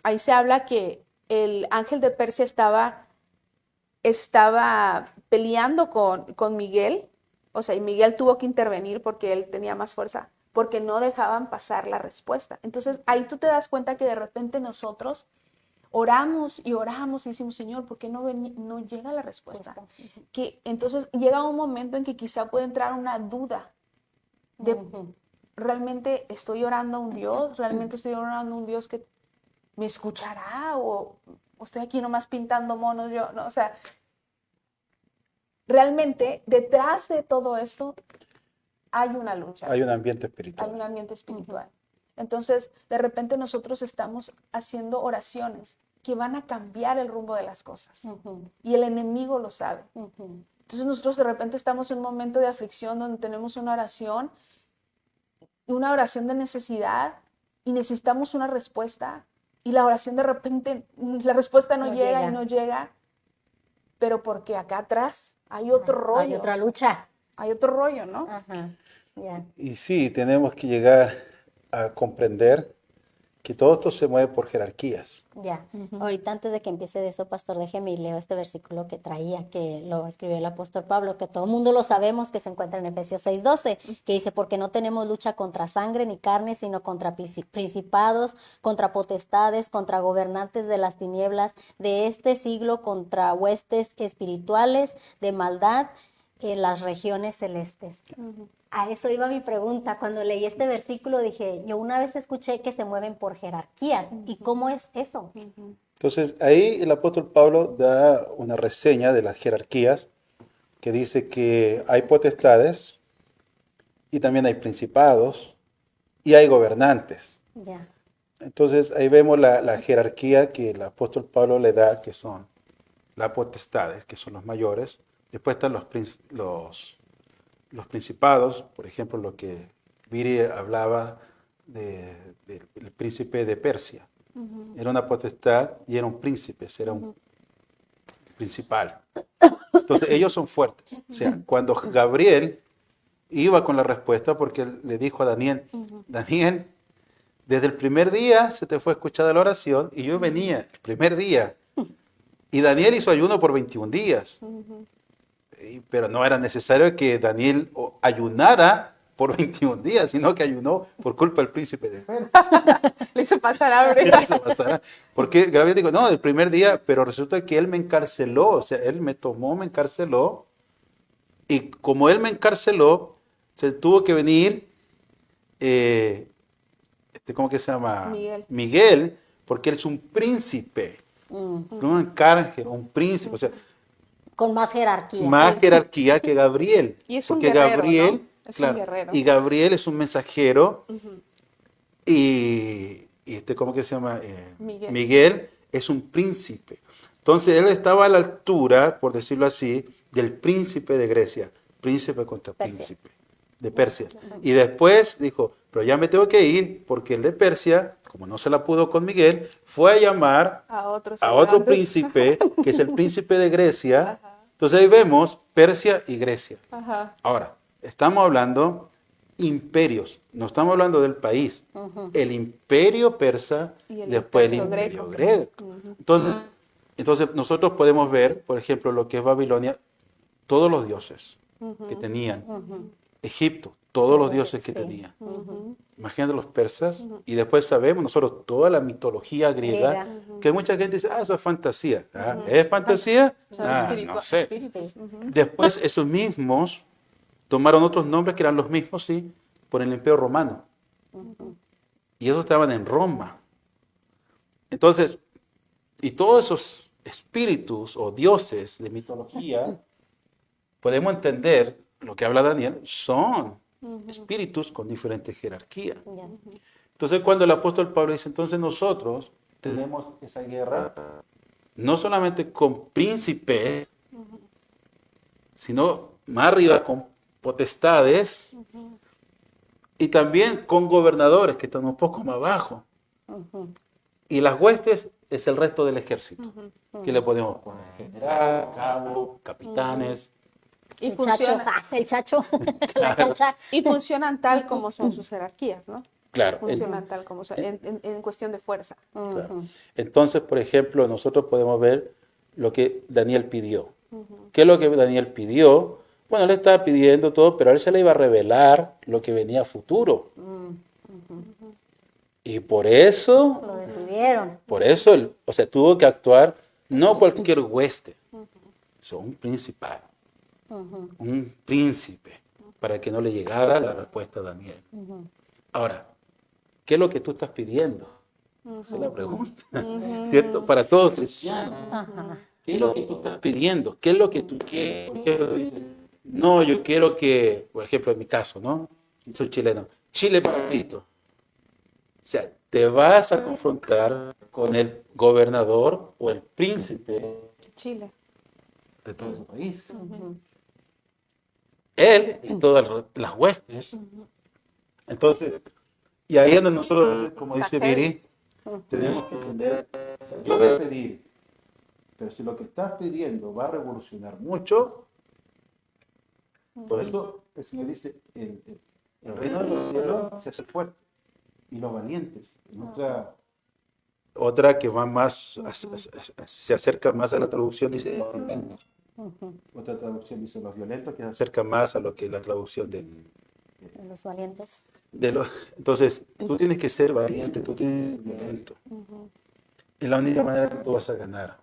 ahí se habla que el ángel de Persia estaba peleando con Miguel, o sea, y Miguel tuvo que intervenir porque él tenía más fuerza, porque no dejaban pasar la respuesta. Entonces, ahí tú te das cuenta que de repente nosotros oramos y decimos, Señor, ¿por qué no llega la respuesta? Que entonces llega un momento en que quizá puede entrar una duda de ¿realmente estoy orando a un Dios? ¿Realmente estoy orando a un Dios que me escuchará? ¿O estoy aquí nomás pintando monos yo? No, o sea, realmente detrás de todo esto hay una lucha. Hay un ambiente espiritual. Hay un ambiente espiritual. Entonces, de repente nosotros estamos haciendo oraciones que van a cambiar el rumbo de las cosas. Y el enemigo lo sabe. Entonces nosotros de repente estamos en un momento de aflicción donde tenemos una oración de necesidad y necesitamos una respuesta. Y la oración de repente, la respuesta no llega y no llega. Pero porque acá atrás hay otro rollo. Hay otra lucha. Hay otro rollo, ¿no? Ajá. Yeah. Y sí, tenemos que llegar a comprender que todo esto se mueve por jerarquías. Ya, ahorita antes de que empiece de eso, pastor, déjeme y leo este versículo que traía, que lo escribió el apóstol Pablo, que todo el mundo lo sabemos, que se encuentra en Efesios 6:12, que dice, porque no tenemos lucha contra sangre ni carne, sino contra principados, contra potestades, contra gobernantes de las tinieblas de este siglo, contra huestes espirituales de maldad en las regiones celestes. A eso iba mi pregunta. Cuando leí este versículo dije, yo una vez escuché que se mueven por jerarquías. ¿Y cómo es eso? Entonces, ahí el apóstol Pablo da una reseña de las jerarquías que dice que hay potestades y también hay principados y hay gobernantes. Ya. Entonces, ahí vemos la jerarquía que el apóstol Pablo le da, que son las potestades, que son los mayores. Después están los principados, por ejemplo, lo que Viri hablaba del príncipe de Persia. Era una potestad y era un príncipe, era un principal. Entonces ellos son fuertes. O sea, cuando Gabriel iba con la respuesta, porque él le dijo a Daniel, Daniel, desde el primer día se te fue escuchada la oración y yo venía el primer día. Y Daniel hizo ayuno por 21 días. Pero no era necesario que Daniel ayunara por 21 días, sino que ayunó por culpa del príncipe de Persia. Le hizo pasar hambre. Porque Gabriel dijo, no, el primer día, pero resulta que él me encarceló, o sea, él me tomó, me encarceló Y como él me encarceló, se tuvo que venir, ¿cómo que se llama? Miguel. Miguel, porque él es un príncipe, Mm. no un arcángel, un príncipe, o sea, Con más jerarquía. más jerarquía que Gabriel. Y es un porque guerrero, Gabriel, ¿no? Es un claro, guerrero. y Gabriel es un mensajero, y ¿cómo que se llama? Miguel. Miguel es un príncipe. Entonces él estaba a la altura, por decirlo así, del príncipe de Grecia, príncipe contra Persia. príncipe, de Persia. Y después dijo, pero ya me tengo que ir, porque el de Persia, como no se la pudo con Miguel, fue a llamar A otros a otro grandes. príncipe, que es el príncipe de Grecia. Ajá. Entonces ahí vemos Persia y Grecia. Ajá. Ahora, estamos hablando imperios, no estamos hablando del país. El imperio persa, Y el después el imperio imperio greco. greco. Entonces nosotros podemos ver, por ejemplo, lo que es Babilonia, todos los dioses que tenían. Egipto, todos los dioses que Sí. tenían. Imagínate los persas. Y después sabemos nosotros toda la mitología griega, Griega. que mucha gente dice, eso es fantasía. Ah, ¿es fantasía? Son No sé. espíritus. Después esos mismos tomaron otros nombres que eran los mismos, sí, por el Imperio Romano. Y esos estaban en Roma. Entonces, y todos esos espíritus o dioses de mitología, podemos entender lo que habla Daniel, son espíritus con diferentes jerarquías. Ya. Entonces, cuando el apóstol Pablo dice, entonces nosotros tenemos esa guerra, no solamente con príncipes, sino más arriba con potestades y también con gobernadores que están un poco más abajo. Y las huestes es el resto del ejército, que le podemos poner general, cabo, capitanes. Y El chacho. funciona. El chacho. La chacha. Y funcionan tal como son sus jerarquías, ¿no? Claro. Funcionan tal como son, en cuestión de fuerza. Claro. Entonces, por ejemplo, nosotros podemos ver lo que Daniel pidió. ¿Qué es lo que Daniel pidió? Bueno, él estaba pidiendo todo, pero a él se le iba a revelar lo que venía a futuro. Y por eso, Lo detuvieron. él, o sea, tuvo que actuar no cualquier hueste, sino un principal, un príncipe, para que no le llegara la respuesta a Daniel. Ahora, ¿qué es lo que tú estás pidiendo? Esa es la pregunta, ¿cierto? Para todo cristiano. ¿Qué es lo que tú estás pidiendo? ¿Qué es lo que tú quieres? Por ejemplo, tú dices, no, yo quiero que, por ejemplo, en mi caso, ¿no? Soy chileno. Chile para Cristo. O sea, te vas a confrontar con el gobernador o el príncipe Chile. de todo su país. Él y todas las huestes. Entonces, y ahí es donde nosotros, como dice Viri, tenemos que entender, o sea, yo voy a pedir, pero si lo que estás pidiendo va a revolucionar mucho, por eso el Señor dice, el reino de los cielos se hace fuerte, y los valientes. Otra que va más, se acerca más a la traducción, dice los violentos. Otra traducción dice los violentos, que se acerca más a lo que la traducción de Los valientes. Entonces, tú tienes que ser valiente, tú tienes que ser violento. Es la única manera que tú vas a ganar.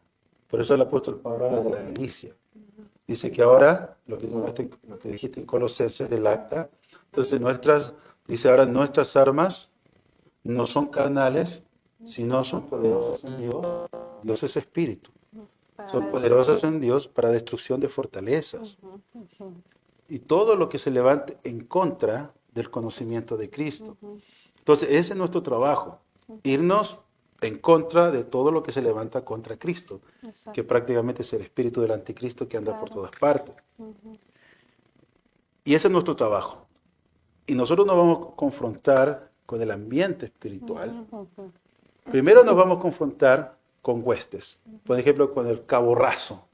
Por eso el apóstol Pablo habla de la milicia. Dice que ahora, lo que dijiste en Colosenses del acta, entonces dice ahora nuestras armas no son carnales, sino son poderosas en Dios. Dios es espíritu. Son poderosas en Dios para destrucción de fortalezas. Y todo lo que se levante en contra del conocimiento de Cristo. Entonces, ese es nuestro trabajo. Irnos en contra de todo lo que se levanta contra Cristo. Exacto. Que prácticamente es el espíritu del anticristo que anda por todas partes. Y ese es nuestro trabajo. Y nosotros nos vamos a confrontar con el ambiente espiritual. Primero nos vamos a confrontar con huestes. Por ejemplo, con el cabo raso.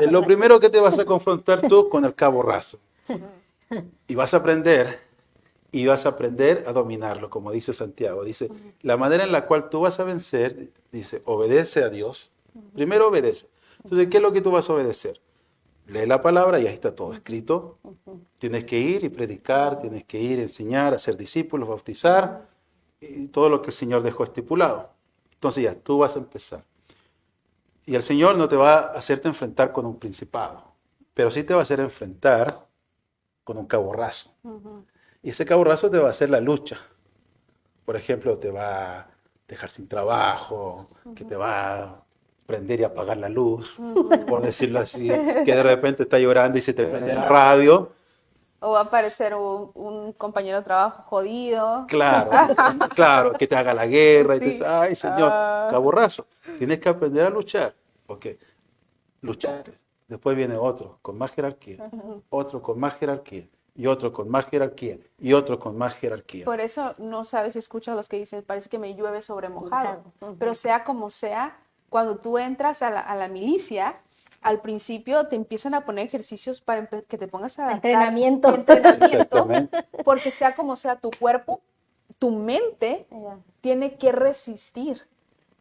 Es lo primero que te vas a confrontar tú con el cabo raso. Y vas a aprender a dominarlo, como dice Santiago. Dice, la manera en la cual tú vas a vencer, dice, obedece a Dios. Primero obedece. Entonces, ¿qué es lo que tú vas a obedecer? Lee la palabra y ahí está todo escrito. Tienes que ir y predicar, tienes que ir a enseñar, hacer discípulos, bautizar, y todo lo que el Señor dejó estipulado. Entonces ya, tú vas a empezar. Y el Señor no te va a hacerte enfrentar con un principado. pero sí te va a hacer enfrentar con un cabo raso. Ujú. Y ese cabo raso te va a hacer la lucha. Por ejemplo, te va a dejar sin trabajo, que te va a prender y apagar la luz, por decirlo así, que de repente está llorando y se te prende la radio. O va a aparecer un compañero de trabajo jodido. Claro, claro, que te haga la guerra y te Sí. dice, ay, señor, Ah, cabo raso, tienes que aprender a luchar. Ok, luchaste. Después viene otro con más jerarquía, otro con más jerarquía, y otro con más jerarquía, y otro con más jerarquía. por eso no sabes si escuchas los que dicen, parece que me llueve sobre mojado. Ujú. Pero sea como sea, cuando tú entras a la milicia, al principio te empiezan a poner ejercicios para que te pongas a adaptar. Entrenamiento. Entrenamiento, Exactamente. porque sea como sea tu cuerpo, tu mente Ya. tiene que resistir.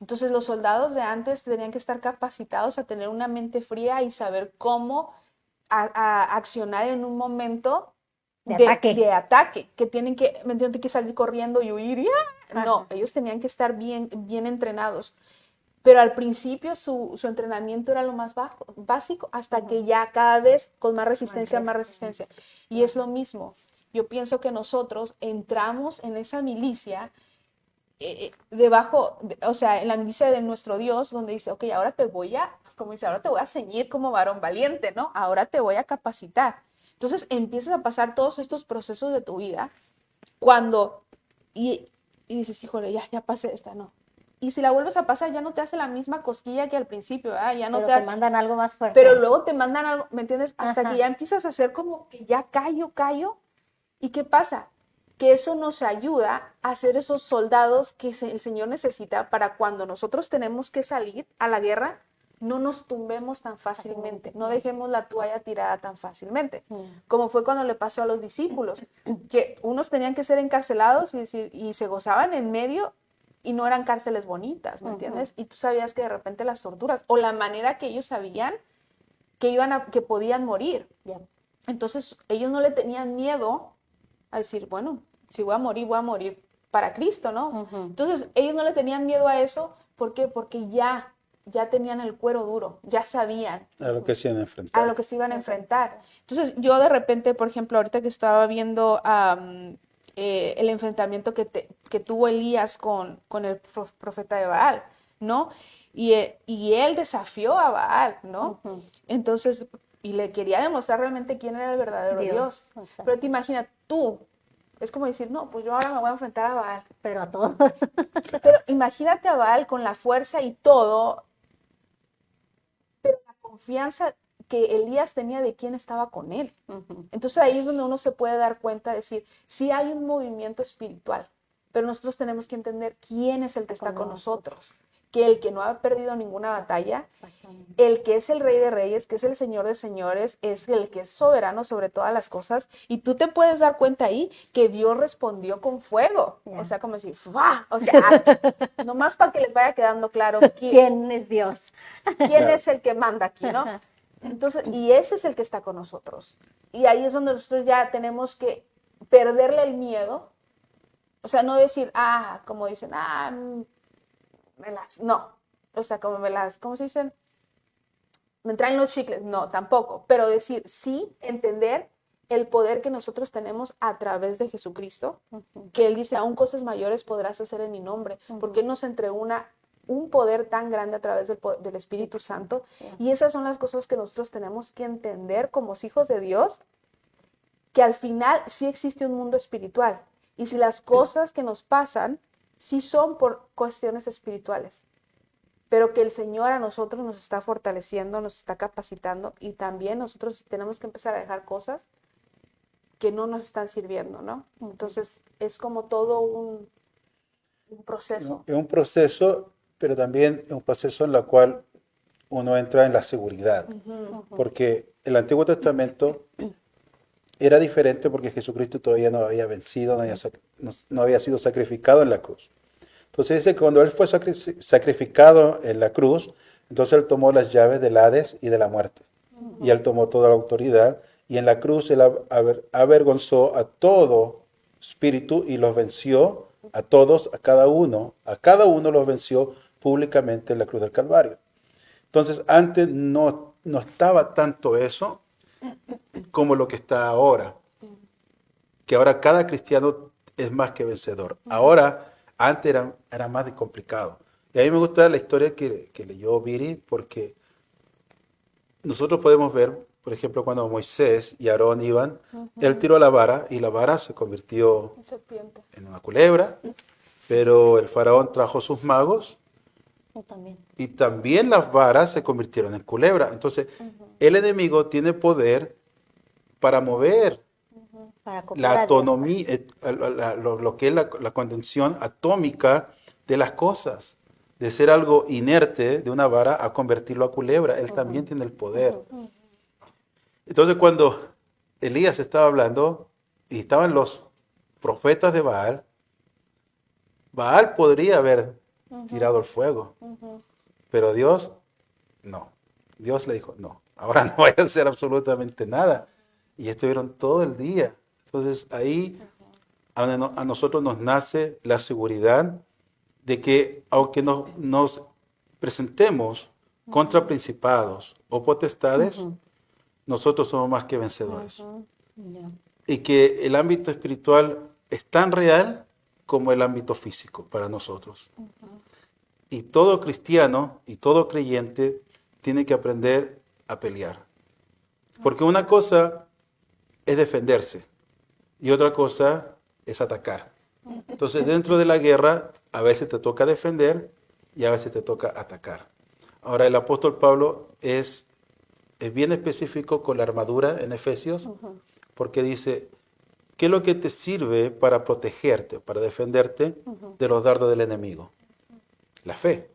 Entonces los soldados de antes tenían que estar capacitados a tener una mente fría y saber cómo a accionar en un momento de ataque, que tienen que, ¿me entiendes? Que salir corriendo y huir. No, Ajá. ellos tenían que estar bien, bien entrenados. Pero al principio su entrenamiento era lo más básico, hasta que ya cada vez con más resistencia, más resistencia. Y es lo mismo. Yo pienso que nosotros entramos en esa milicia debajo, o sea, en la milicia de nuestro Dios, donde dice, ok, ahora te voy a, como dice, ahora te voy a ceñir como varón valiente, ¿no? Ahora te voy a capacitar. Entonces empiezas a pasar todos estos procesos de tu vida cuando, y dices, híjole, ya pasé esta, no. Y si la vuelves a pasar, ya no te hace la misma cosquilla que al principio, ¿verdad? Ya no Pero te te hace, mandan algo más fuerte. pero luego te mandan algo, ¿me entiendes? Hasta Ajá. que ya empiezas a hacer como que ya callo. ¿Y qué pasa? Que eso nos ayuda a ser esos soldados que el Señor necesita para cuando nosotros tenemos que salir a la guerra, no nos tumbemos tan fácilmente, no dejemos la toalla tirada tan fácilmente, como fue cuando le pasó a los discípulos, que unos tenían que ser encarcelados y se gozaban en medio y no eran cárceles bonitas, ¿me entiendes? Y tú sabías que de repente las torturas o la manera que ellos sabían que podían morir. Ya. Entonces ellos no le tenían miedo a decir, bueno, si voy a morir para Cristo, ¿no? Ujú. Entonces ellos no le tenían miedo a eso, ¿por qué? Porque ya tenían el cuero duro, ya sabían A lo que se han a enfrentado. lo que se iban a enfrentar. Entonces yo de repente, por ejemplo, ahorita que estaba viendo el enfrentamiento que tuvo Elías con el profeta de Baal, ¿no? Y él desafió a Baal, ¿no? Ujú. Entonces, y le quería demostrar realmente quién era el verdadero Dios. Exacto. Pero te imaginas, tú, es como decir, no, pues yo ahora me voy a enfrentar a Baal. Pero a todos. Pero imagínate a Baal con la fuerza y todo, pero la confianza que Elías tenía de quién estaba con él. Ujú. Entonces ahí es donde uno se puede dar cuenta de decir, sí hay un movimiento espiritual, pero nosotros tenemos que entender quién es el que está con nosotros. Que el que no ha perdido ninguna batalla, Exactamente. el que es el Rey de Reyes, que es el Señor de Señores, es el que es soberano sobre todas las cosas. Y tú te puedes dar cuenta ahí que Dios respondió con fuego. Ya. O sea, como decir, ¡fua! O sea, nomás para que les vaya quedando claro ¿Quién es Dios? quién es el que manda aquí, ¿no? Entonces, y ese es el que está con nosotros. Y ahí es donde nosotros ya tenemos que perderle el miedo. O sea, no decir, como dicen, no. O sea, ¿cómo se dicen? Me traen los chicles. No, tampoco. Pero decir, sí, entender el poder que nosotros tenemos a través de Jesucristo, que Él dice, aún cosas mayores podrás hacer en mi nombre, porque Él nos entregó un poder tan grande a través del Espíritu Santo. Y esas son las cosas que nosotros tenemos que entender como hijos de Dios, que al final sí existe un mundo espiritual. Y si las cosas que nos pasan, sí son por cuestiones espirituales, pero que el Señor a nosotros nos está fortaleciendo, nos está capacitando, y también nosotros tenemos que empezar a dejar cosas que no nos están sirviendo, ¿no? Entonces es como todo un proceso. Es un proceso, pero también es un proceso en el cual uno entra en la seguridad. Porque el Antiguo Testamento era diferente porque Jesucristo todavía no había vencido, no había sido sacrificado en la cruz. Entonces dice que cuando Él fue sacrificado en la cruz, entonces Él tomó las llaves del Hades y de la muerte. Y Él tomó toda la autoridad. Y en la cruz Él avergonzó a todo espíritu y los venció a todos, a cada uno los venció públicamente en la cruz del Calvario. Entonces antes no estaba tanto eso, como lo que está ahora. Que ahora cada cristiano es más que vencedor. Ahora, antes era más de complicado. Y a mí me gusta la historia que leyó Viri, porque nosotros podemos ver, por ejemplo, cuando Moisés y Aarón iban, él tiró la vara y la vara se convirtió Serpiente. en una culebra, pero el faraón trajo sus magos Yo también. y también las varas se convirtieron en culebra. Entonces, el enemigo tiene poder para mover Para copiar la a Dios. autonomía, lo que es la condensación atómica de las cosas, de ser algo inerte de una vara a convertirlo a culebra. Él también tiene el poder. Entonces, cuando Elías estaba hablando y estaban los profetas de Baal, Baal podría haber tirado el fuego, pero Dios no. Dios le dijo, no, ahora no voy a hacer absolutamente nada. Y estuvieron todo el día. Entonces ahí a nosotros nos nace la seguridad de que aunque nos presentemos contra principados o potestades, nosotros somos más que vencedores. Ya. Y que el ámbito espiritual es tan real como el ámbito físico para nosotros. Y todo cristiano y todo creyente tiene que aprender a pelear. Porque una cosa es defenderse y otra cosa es atacar. Entonces, dentro de la guerra, a veces te toca defender y a veces te toca atacar. Ahora, el apóstol Pablo es bien específico con la armadura en Efesios, porque dice, ¿qué es lo que te sirve para protegerte, para defenderte de los dardos del enemigo? La fe.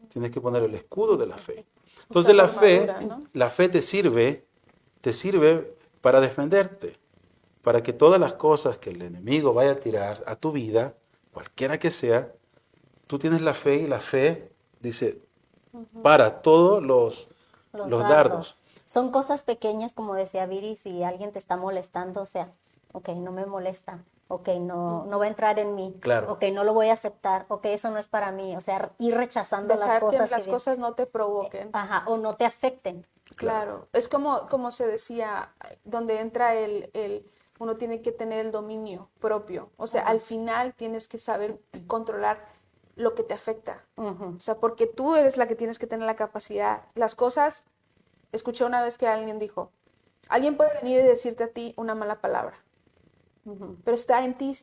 Tienes que poner el escudo de la fe. Entonces, la la armadura, ¿no? fe te sirve para defenderte, para que todas las cosas que el enemigo vaya a tirar a tu vida, cualquiera que sea, tú tienes la fe y la fe dice, para todos los dardos. Son cosas pequeñas, como decía Viri, si alguien te está molestando, o sea, ok, no me molesta, ok, no va a entrar en mí, Claro. ok, no lo voy a aceptar, ok, eso no es para mí, o sea, ir rechazando las Dejar cosas. que las cosas no te provoquen. Ajá, o no te afecten. Claro, es como se decía, donde entra uno tiene que tener el dominio propio. O sea, al final tienes que saber controlar lo que te afecta. O sea, porque tú eres la que tienes que tener la capacidad. Las cosas, escuché una vez que alguien dijo, alguien puede venir y decirte a ti una mala palabra, pero está en ti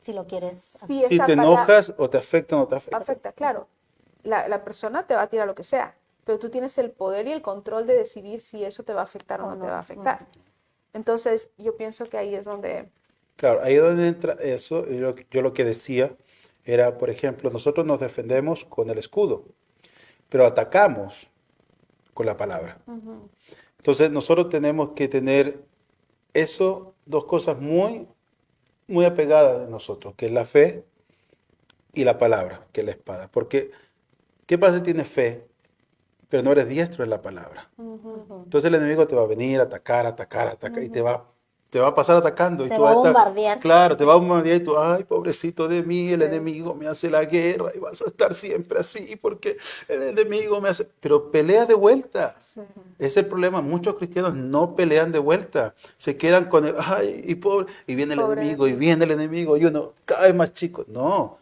Si lo quieres. si Si esa te palabra enojas o te afecta o no te afecta. afecta, claro. La persona te va a tirar lo que sea, pero tú tienes el poder y el control de decidir si eso te va a afectar o no te va a afectar. Entonces, yo pienso que ahí es donde... Claro, ahí es donde entra eso. Y yo lo que decía era, por ejemplo, nosotros nos defendemos con el escudo, pero atacamos con la palabra. Entonces, nosotros tenemos que tener eso, dos cosas muy, muy apegadas de nosotros, que es la fe y la palabra, que es la espada. Porque, ¿qué pasa si tienes fe, pero no eres diestro en la palabra? Entonces el enemigo te va a venir a atacar, y te va a pasar atacando. Y Te tú va a vas estar- bombardear. Claro, te va a bombardear y tú, ay, pobrecito de mí, el Sí. enemigo me hace la guerra y vas a estar siempre así porque el enemigo me hace... Pero pelea de vuelta. Sí. Ese es el problema. Muchos cristianos no pelean de vuelta. Se quedan con el, ay, y pobre, y viene el Pobre enemigo, de y mí. viene el enemigo, y uno cada vez más chico. No,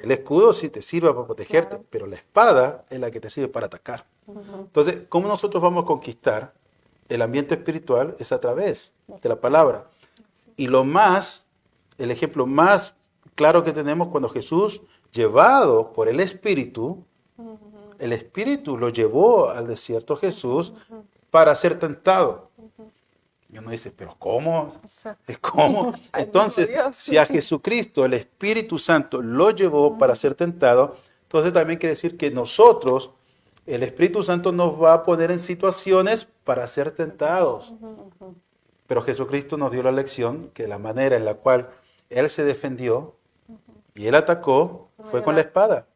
el escudo sí te sirve para protegerte, Claro. pero la espada es la que te sirve para atacar. Entonces, ¿cómo nosotros vamos a conquistar el ambiente espiritual? Es a través de la palabra. Y el ejemplo más claro que tenemos cuando Jesús, llevado por el Espíritu lo llevó al desierto Jesús para ser tentado. Y uno dice, pero ¿cómo? Exacto. ¿Cómo? Al Entonces, mismo Dios. si a Jesucristo el Espíritu Santo lo llevó para ser tentado, entonces también quiere decir que nosotros, el Espíritu Santo nos va a poner en situaciones para ser tentados. Pero Jesucristo nos dio la lección que la manera en la cual Él se defendió y Él atacó fue con la espada,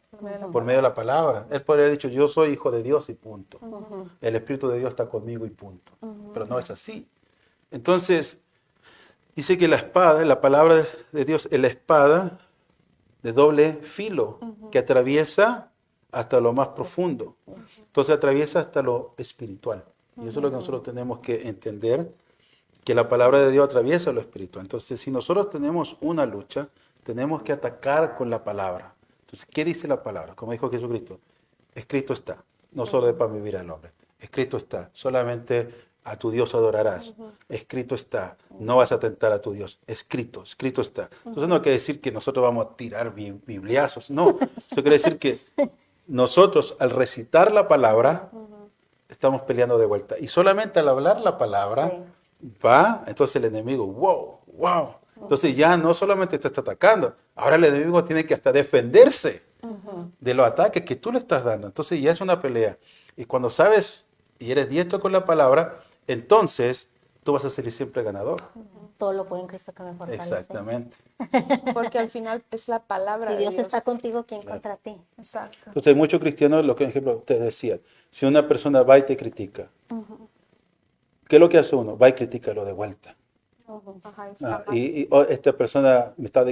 por medio de la palabra. Él podría haber dicho, yo soy hijo de Dios y punto. El Espíritu de Dios está conmigo y punto. Pero no es así. Entonces, dice que la espada, la palabra de Dios, es la espada de doble filo que atraviesa hasta lo más profundo. Entonces atraviesa hasta lo espiritual. Y eso es lo que nosotros tenemos que entender, que la palabra de Dios atraviesa lo espiritual. Entonces, si nosotros tenemos una lucha, tenemos que atacar con la palabra. Entonces, ¿qué dice la palabra? Como dijo Jesucristo, escrito está, no solo de pan vivirá el hombre. Escrito está, solamente a tu Dios adorarás. Escrito está, no vas a tentar a tu Dios. Escrito está. Entonces no quiere decir que nosotros vamos a tirar bibliazos, no. Eso quiere decir que nosotros al recitar la palabra estamos peleando de vuelta. Y solamente al hablar la palabra va, entonces el enemigo, wow. Entonces ya no solamente te está atacando, ahora el enemigo tiene que hasta defenderse de los ataques que tú le estás dando. Entonces ya es una pelea. Y cuando sabes y eres diestro con la palabra, entonces tú vas a ser siempre ganador. Todo lo puede en Cristo que me fortalece. Exactamente. Porque al final es la palabra Si de Dios Dios. está contigo, ¿quién contra ti? Exacto. Entonces hay muchos cristianos, lo que por ejemplo ustedes decían, si una persona va y te critica, ¿qué es lo que hace uno? Va y critica lo de vuelta. Ajá, es una Esta persona me está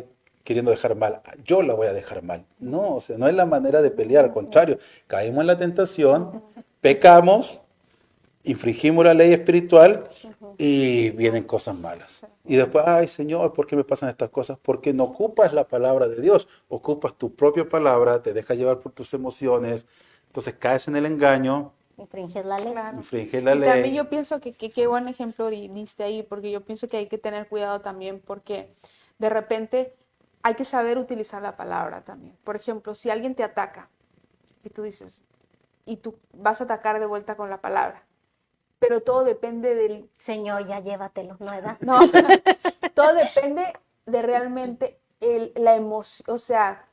queriendo dejar mal, yo la voy a dejar mal. No, o sea, no es la manera de pelear, al contrario, caímos en la tentación, pecamos, infringimos la ley espiritual y vienen cosas malas. Y después, ay Señor, ¿por qué me pasan estas cosas? Porque no ocupas la palabra de Dios, ocupas tu propia palabra, te dejas llevar por tus emociones, entonces caes en el engaño, Infringes la ley. Claro. infringes la Y ley. también yo pienso que qué buen ejemplo diste ahí, porque yo pienso que hay que tener cuidado también, porque de repente hay que saber utilizar la palabra también. Por ejemplo, si alguien te ataca y tú dices, y tú vas a atacar de vuelta con la palabra, pero todo depende del... Señor, ya llévatelo, ¿no, edad? No, todo depende de realmente la emoción, o sea,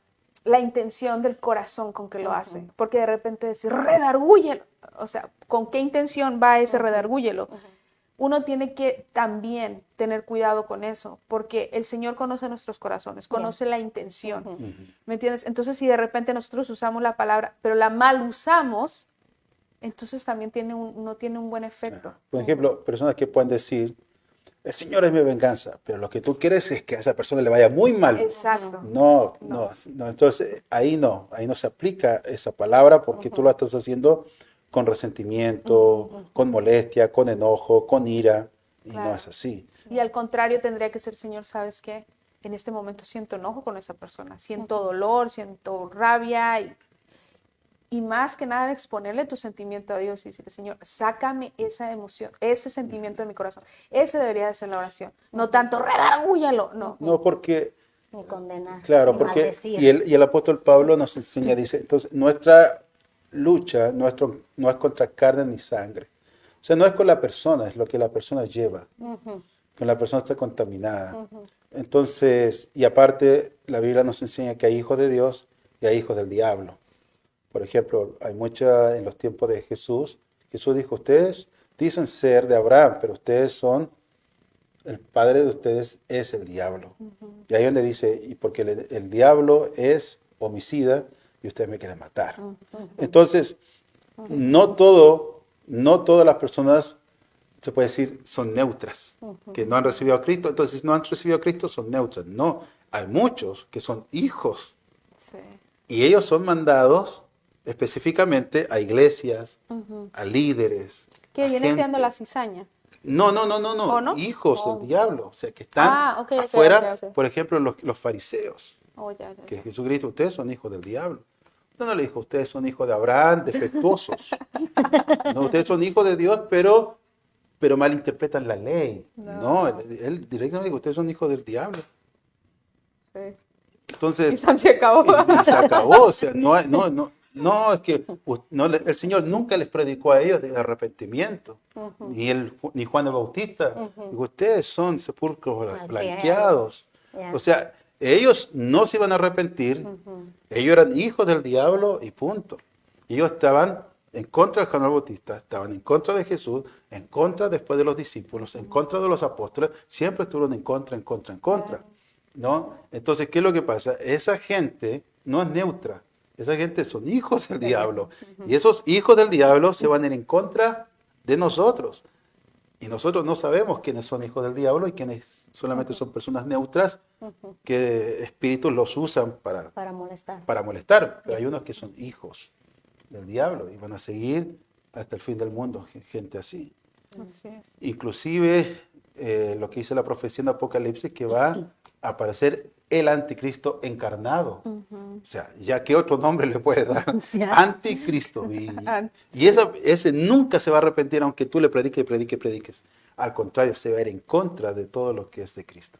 la intención del corazón con que lo hace. Porque de repente decir, redargúyelo. O sea, ¿con qué intención va ese redargúyelo? Uno tiene que también tener cuidado con eso, porque el Señor conoce nuestros corazones, conoce la intención. ¿Me entiendes? Entonces, si de repente nosotros usamos la palabra, pero la mal usamos, entonces también no tiene un buen efecto. Por ejemplo, personas que pueden decir, el Señor es mi venganza, pero lo que tú quieres es que a esa persona le vaya muy mal. Exacto. No. Entonces ahí no se aplica esa palabra porque tú lo estás haciendo con resentimiento, con molestia, con enojo, con ira, y Claro. no es así. Y al contrario, tendría que ser, Señor, ¿sabes qué? En este momento siento enojo con esa persona, siento dolor, siento rabia y más que nada exponerle tu sentimiento a Dios y decirle, Señor, sácame esa emoción, ese sentimiento de mi corazón. Ese debería de ser la oración. No tanto, redargúyalo, no. No, porque, Ni condenar, claro, ni porque, maldecir. y el apóstol Pablo nos enseña, dice, entonces, nuestra lucha no es contra carne ni sangre. O sea, no es con la persona, es lo que la persona lleva. Que la persona está contaminada. Entonces, y aparte, la Biblia nos enseña que hay hijos de Dios y hay hijos del diablo. Por ejemplo, hay mucha en los tiempos de Jesús. Jesús dijo, ustedes dicen ser de Abraham, pero ustedes son, el padre de ustedes es el diablo. Y ahí donde dice, y porque el diablo es homicida y ustedes me quieren matar. Entonces, no todas las personas, se puede decir, son neutras, que no han recibido a Cristo. Entonces, si no han recibido a Cristo, son neutras. No, hay muchos que son hijos Sí. y ellos son mandados específicamente a iglesias, a líderes. Que a viene gente. siendo la cizaña. No, ¿O no? hijos Oh. del diablo, o sea, que están Ok, afuera, ok. por ejemplo, los fariseos, Oh, ya. que Jesucristo, ustedes son hijos del diablo. Usted no le dijo, ustedes son hijos de Abraham, defectuosos. No, ustedes son hijos de Dios, pero malinterpretan la ley. No, él directamente dijo, ustedes son hijos del diablo. Sí. Entonces, Quizás se acabó. y se acabó, o sea, no, es que el Señor nunca les predicó a ellos de arrepentimiento, ni Juan el Bautista. Dijo, ustedes son sepulcros blanqueados. Ya. O sea, ellos no se iban a arrepentir, ellos eran hijos del diablo y punto. Ellos estaban en contra de Juan el Bautista, estaban en contra de Jesús, en contra después de los discípulos, en contra de los apóstoles, siempre estuvieron en contra. ¿No? Entonces, ¿qué es lo que pasa? Esa gente no es neutra. Esa gente son hijos del diablo. Y esos hijos del diablo se van a ir en contra de nosotros. Y nosotros no sabemos quiénes son hijos del diablo y quiénes solamente son personas neutras que espíritus los usan Para molestar. para molestar. Pero hay unos que son hijos del diablo y van a seguir hasta el fin del mundo, gente así. Así es. Inclusive lo que dice la profecía en Apocalipsis, que va a aparecer el anticristo encarnado. O sea, ya qué otro nombre le puede dar. Ya. Anticristo. Y ese nunca se va a arrepentir aunque tú le prediques, prediques. Al contrario, se va a ir en contra de todo lo que es de Cristo.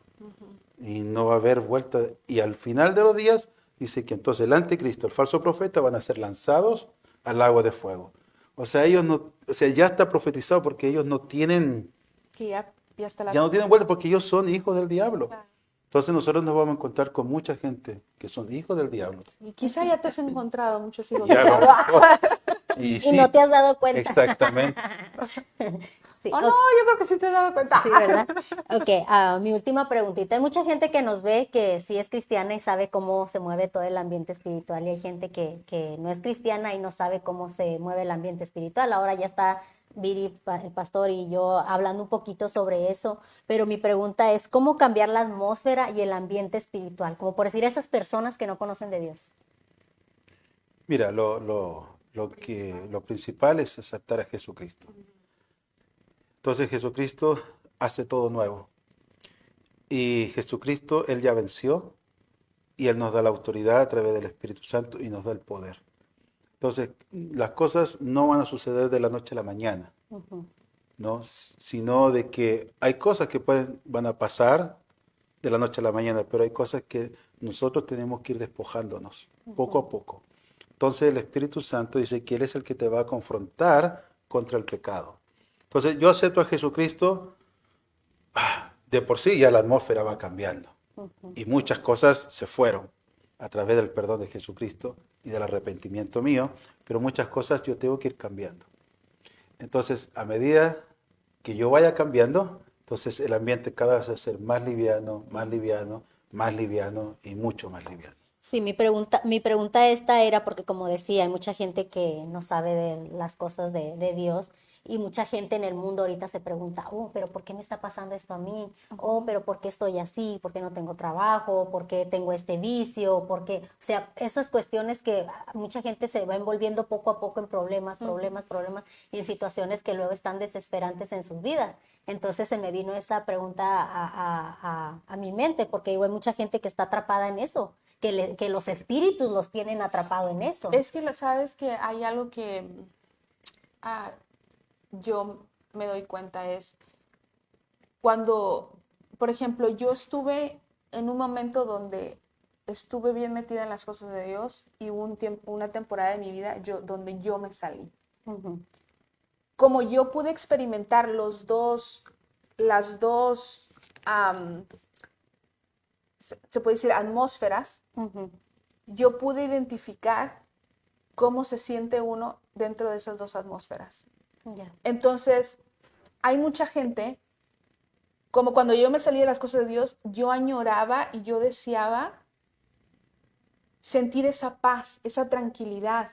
Y no va a haber vuelta. Y al final de los días, dice que entonces el anticristo, el falso profeta, van a ser lanzados al agua de fuego. O sea, ellos no, o sea, ya está profetizado porque ellos no tienen, Que ya está la... ya no tienen vuelta porque ellos son hijos del diablo. Claro. Entonces nosotros nos vamos a encontrar con mucha gente que son hijos del diablo. Y quizá ya te has encontrado muchos hijos. Ya de lo diablo. mejor. Y Y sí, no te has dado cuenta. exactamente. Sí, Oh, no, yo creo que sí te has dado cuenta. sí, ¿verdad? Ok, mi última preguntita. Hay mucha gente que nos ve que sí es cristiana y sabe cómo se mueve todo el ambiente espiritual, y hay gente que no es cristiana y no sabe cómo se mueve el ambiente espiritual. Ahora ya está Viri, el pastor, y yo hablando un poquito sobre eso, pero mi pregunta es, ¿cómo cambiar la atmósfera y el ambiente espiritual? Como por decir, a esas personas que no conocen de Dios. Mira, lo principal es aceptar a Jesucristo. Entonces Jesucristo hace todo nuevo. Y Jesucristo, Él ya venció y Él nos da la autoridad a través del Espíritu Santo y nos da el poder. Entonces, las cosas no van a suceder de la noche a la mañana, ¿no? Sino de que hay cosas que van a pasar de la noche a la mañana, pero hay cosas que nosotros tenemos que ir despojándonos poco a poco. Entonces el Espíritu Santo dice que Él es el que te va a confrontar contra el pecado. Entonces yo acepto a Jesucristo, de por sí ya la atmósfera va cambiando. Y muchas cosas se fueron a través del perdón de Jesucristo y del arrepentimiento mío, pero muchas cosas yo tengo que ir cambiando. Entonces, a medida que yo vaya cambiando, entonces el ambiente cada vez va a ser más liviano, más liviano, más liviano y mucho más liviano. Sí, mi pregunta esta era porque, como decía, hay mucha gente que no sabe de las cosas de Dios, y mucha gente en el mundo ahorita se pregunta, oh, pero ¿por qué me está pasando esto a mí? Oh, pero ¿por qué estoy así? ¿Por qué no tengo trabajo? ¿Por qué tengo este vicio? ¿Por qué? O sea, esas cuestiones que mucha gente se va envolviendo poco a poco en problemas, problemas, y en situaciones que luego están desesperantes en sus vidas. Entonces se me vino esa pregunta a mi mente, porque hay mucha gente que está atrapada en eso, que los espíritus los tienen atrapado en eso. Es que sabes que hay algo que yo me doy cuenta es cuando, por ejemplo, yo estuve en un momento donde estuve bien metida en las cosas de Dios, y hubo un tiempo, una temporada de mi vida donde yo me salí. Como yo pude experimentar las dos, se puede decir, atmósferas, yo pude identificar cómo se siente uno dentro de esas dos atmósferas. Ya. Entonces, hay mucha gente, como cuando yo me salí de las cosas de Dios, yo añoraba y yo deseaba sentir esa paz, esa tranquilidad.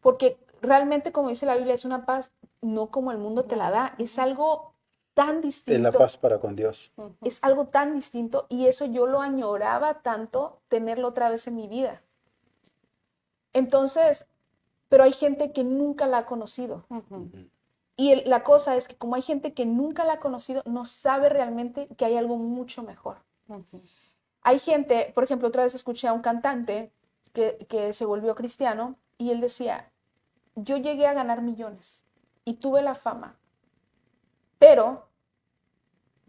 Porque realmente, como dice la Biblia, es una paz no como el mundo te la da, es algo tan distinto. Es la paz para con Dios. Es algo tan distinto, y eso yo lo añoraba tanto, tenerlo otra vez en mi vida. Entonces, pero hay gente que nunca la ha conocido. Y la cosa es que como hay gente que nunca la ha conocido, no sabe realmente que hay algo mucho mejor. Hay gente, por ejemplo, otra vez escuché a un cantante que se volvió cristiano, y él decía, yo llegué a ganar millones y tuve la fama, pero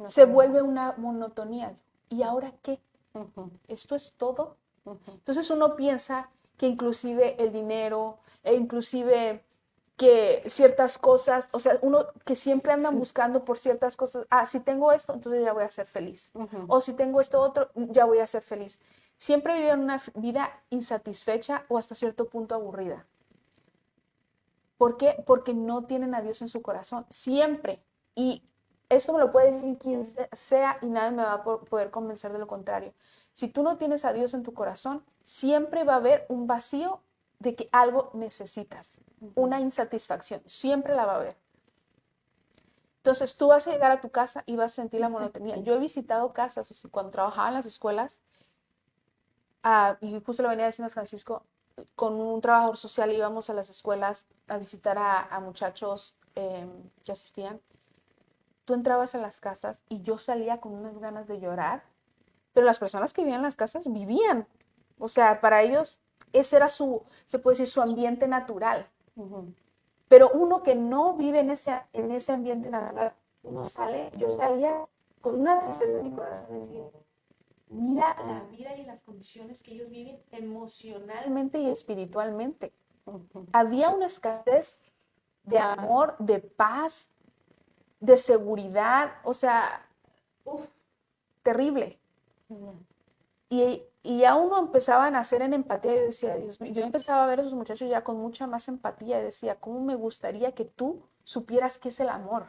se vuelve una monotonía. ¿Y ahora qué? ¿Esto es todo? Entonces uno piensa que inclusive el dinero, e inclusive que ciertas cosas, o sea, uno que siempre andan buscando por ciertas cosas, si tengo esto, entonces ya voy a ser feliz. O si tengo esto otro, ya voy a ser feliz. Siempre viven una vida insatisfecha o hasta cierto punto aburrida. ¿Por qué? Porque no tienen a Dios en su corazón, siempre. Y esto me lo puede decir quien sea y nadie me va a poder convencer de lo contrario. Si tú no tienes a Dios en tu corazón, siempre va a haber un vacío de que algo necesitas, una insatisfacción, siempre la va a haber. Entonces tú vas a llegar a tu casa y vas a sentir la monotonía. Yo he visitado casas, o sea, cuando trabajaba en las escuelas, y justo lo venía diciendo Francisco, con un trabajador social íbamos a las escuelas a visitar a muchachos que asistían. Tú entrabas a las casas y yo salía con unas ganas de llorar, pero las personas que vivían en las casas vivían. O sea, para ellos ese era se puede decir, su ambiente natural. Pero uno que no vive en ese ambiente natural, yo salía con una tristeza en mi corazón. Mira la vida y las condiciones que ellos viven emocionalmente y espiritualmente. Había una escasez de amor, de paz, de seguridad, o sea, terrible. Y a uno empezaba a nacer en empatía. Yo decía, Dios mío, yo empezaba a ver a esos muchachos ya con mucha más empatía y decía, ¿cómo me gustaría que tú supieras qué es el amor?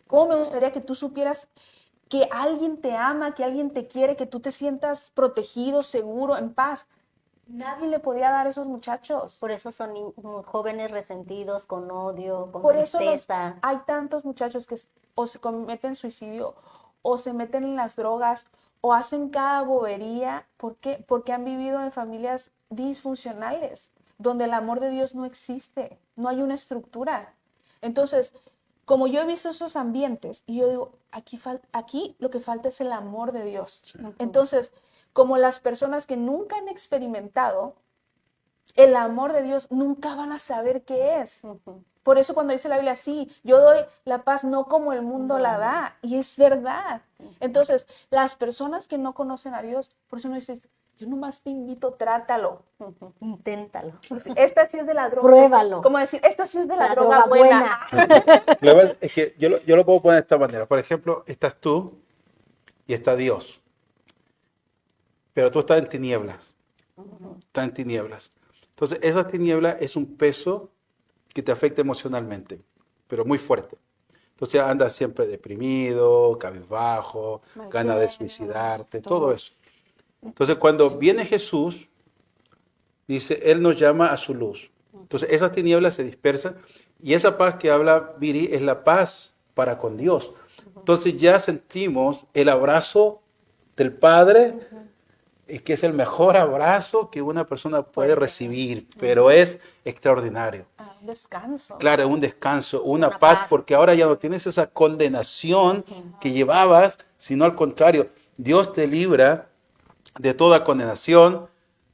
¿Cómo me gustaría que tú supieras que alguien te ama, que alguien te quiere, que tú te sientas protegido, seguro, en paz? Nadie le podía dar a esos muchachos. Por eso son jóvenes resentidos, con odio, con Por eso tristeza. hay tantos muchachos que o se cometen suicidio, o se meten en las drogas, o hacen cada bobería. ¿Por qué? Porque han vivido en familias disfuncionales, donde el amor de Dios no existe, no hay una estructura. Entonces, como yo he visto esos ambientes, y yo digo, aquí lo que falta es el amor de Dios. Sí. Entonces, como las personas que nunca han experimentado el amor de Dios, nunca van a saber qué es. Por eso cuando dice la Biblia, sí, yo doy la paz no como el mundo la da, y es verdad. Entonces, las personas que no conocen a Dios, por eso no dices, yo nomás te invito, trátalo. Inténtalo. Esta sí es de la droga. Pruébalo. Como decir, esta sí es de la droga buena. Es que yo lo puedo poner de esta manera. Por ejemplo, estás tú y está Dios. Pero tú estás en tinieblas. Estás en tinieblas. Entonces, esa tiniebla es un peso que te afecta emocionalmente, pero muy fuerte. Entonces andas siempre deprimido, cabizbajo, ganas de suicidarte, todo eso. Entonces cuando viene Jesús, dice, Él nos llama a su luz. Entonces esas tinieblas se dispersan y esa paz que habla Viri es la paz para con Dios. Entonces ya sentimos el abrazo del Padre, que es el mejor abrazo que una persona puede recibir, pero es extraordinario. Un descanso. Claro, un descanso, una paz, porque ahora ya no tienes esa condenación que llevabas, sino al contrario, Dios te libra de toda condenación.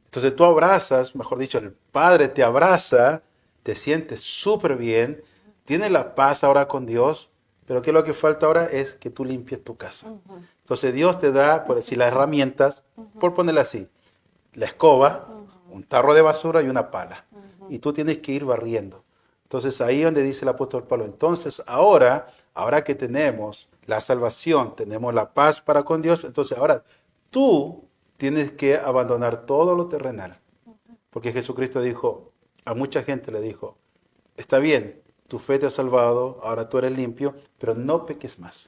Entonces tú abrazas, mejor dicho, el Padre te abraza, te sientes súper bien, tienes la paz ahora con Dios, pero ¿qué es lo que falta ahora? Es que tú limpies tu casa. Entonces Dios te da, por decir, las herramientas, por ponerla así, la escoba, un tarro de basura y una pala. Y tú tienes que ir barriendo. Entonces ahí donde dice el apóstol Pablo, entonces ahora que tenemos la salvación, tenemos la paz para con Dios, entonces ahora tú tienes que abandonar todo lo terrenal. Porque Jesucristo dijo, a mucha gente le dijo, está bien, tu fe te ha salvado, ahora tú eres limpio, pero no peques más.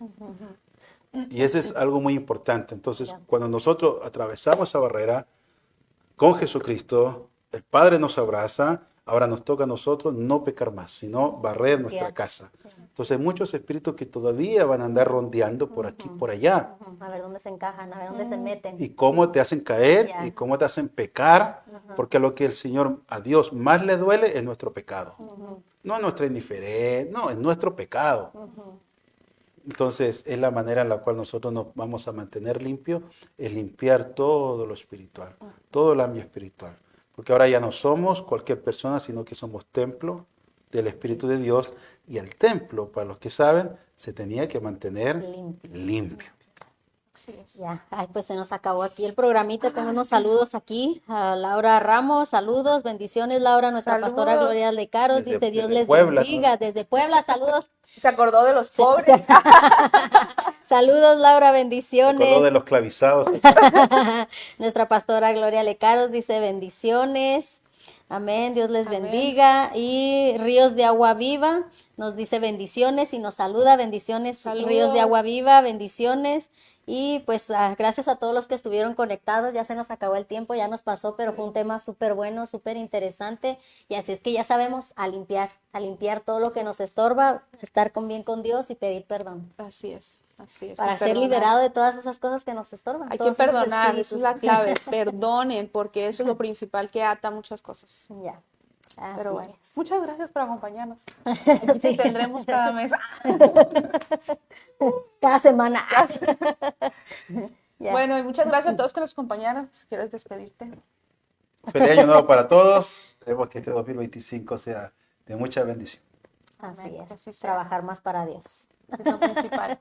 Y eso es algo muy importante. Entonces, cuando nosotros atravesamos esa barrera con Jesucristo, el Padre nos abraza, ahora nos toca a nosotros no pecar más, sino barrer nuestra casa. Entonces, hay muchos espíritus que todavía van a andar rondeando por aquí, por allá. A ver dónde se encajan, a ver dónde se meten. Y cómo te hacen caer y cómo te hacen pecar, porque lo que el Señor, a Dios más le duele es nuestro pecado. No es nuestra indiferencia, no, es nuestro pecado. Entonces, es la manera en la cual nosotros nos vamos a mantener limpios, es limpiar todo lo espiritual, todo el ámbito espiritual. Porque ahora ya no somos cualquier persona, sino que somos templo del Espíritu de Dios. Y el templo, para los que saben, se tenía que mantener limpio. Así es. Ya, ay, pues se nos acabó aquí el programita. Tengo unos saludos aquí. A Laura Ramos, saludos, bendiciones, Laura, nuestra pastora Gloria Lecaros. Dice, Dios les bendiga. Desde Puebla, saludos. Se acordó de los pobres. Saludos, Laura, bendiciones. Se acordó de los clavizados. Nuestra pastora Gloria Lecaros dice, bendiciones. Amén, Dios les bendiga. Y Ríos de Agua Viva nos dice bendiciones y nos saluda, bendiciones. Saludos. Ríos de Agua Viva, bendiciones. Y pues gracias a todos los que estuvieron conectados, ya se nos acabó el tiempo, ya nos pasó, pero fue un tema súper bueno, súper interesante. Y así es que ya sabemos a limpiar todo lo que nos estorba, estar bien con Dios y pedir perdón. Así es. Así es. para y ser perdonar. liberado de todas esas cosas que nos estorban. Hay que todos esos perdonar, esa es la espíritus. clave. Perdonen, porque eso es lo principal que ata muchas cosas. Ya, Pero así bueno, es. muchas gracias por acompañarnos. Aquí te Sí, tendremos cada mes. cada semana. Ya. Bueno, y muchas gracias a todos que nos acompañaron. Si quieres despedirte. Feliz año nuevo para todos. Esperemos que este 2025 sea de mucha bendición. Así Amén, es, que así sea. trabajar más para Dios. Es lo principal.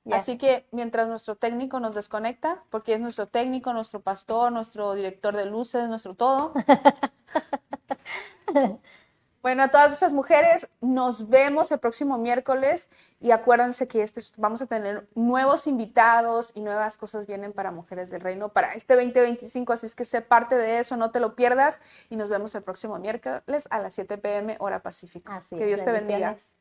Ya. Así que mientras nuestro técnico nos desconecta, porque es nuestro técnico, nuestro pastor, nuestro director de luces, nuestro todo. Bueno, a todas estas mujeres, nos vemos el próximo miércoles y acuérdense que vamos a tener nuevos invitados y nuevas cosas vienen para Mujeres del Reino para este 2025, así es que sé parte de eso, no te lo pierdas y nos vemos el próximo miércoles a las 7 p.m. hora Pacífico. Así Que es, Dios te bendiga. bendiciones.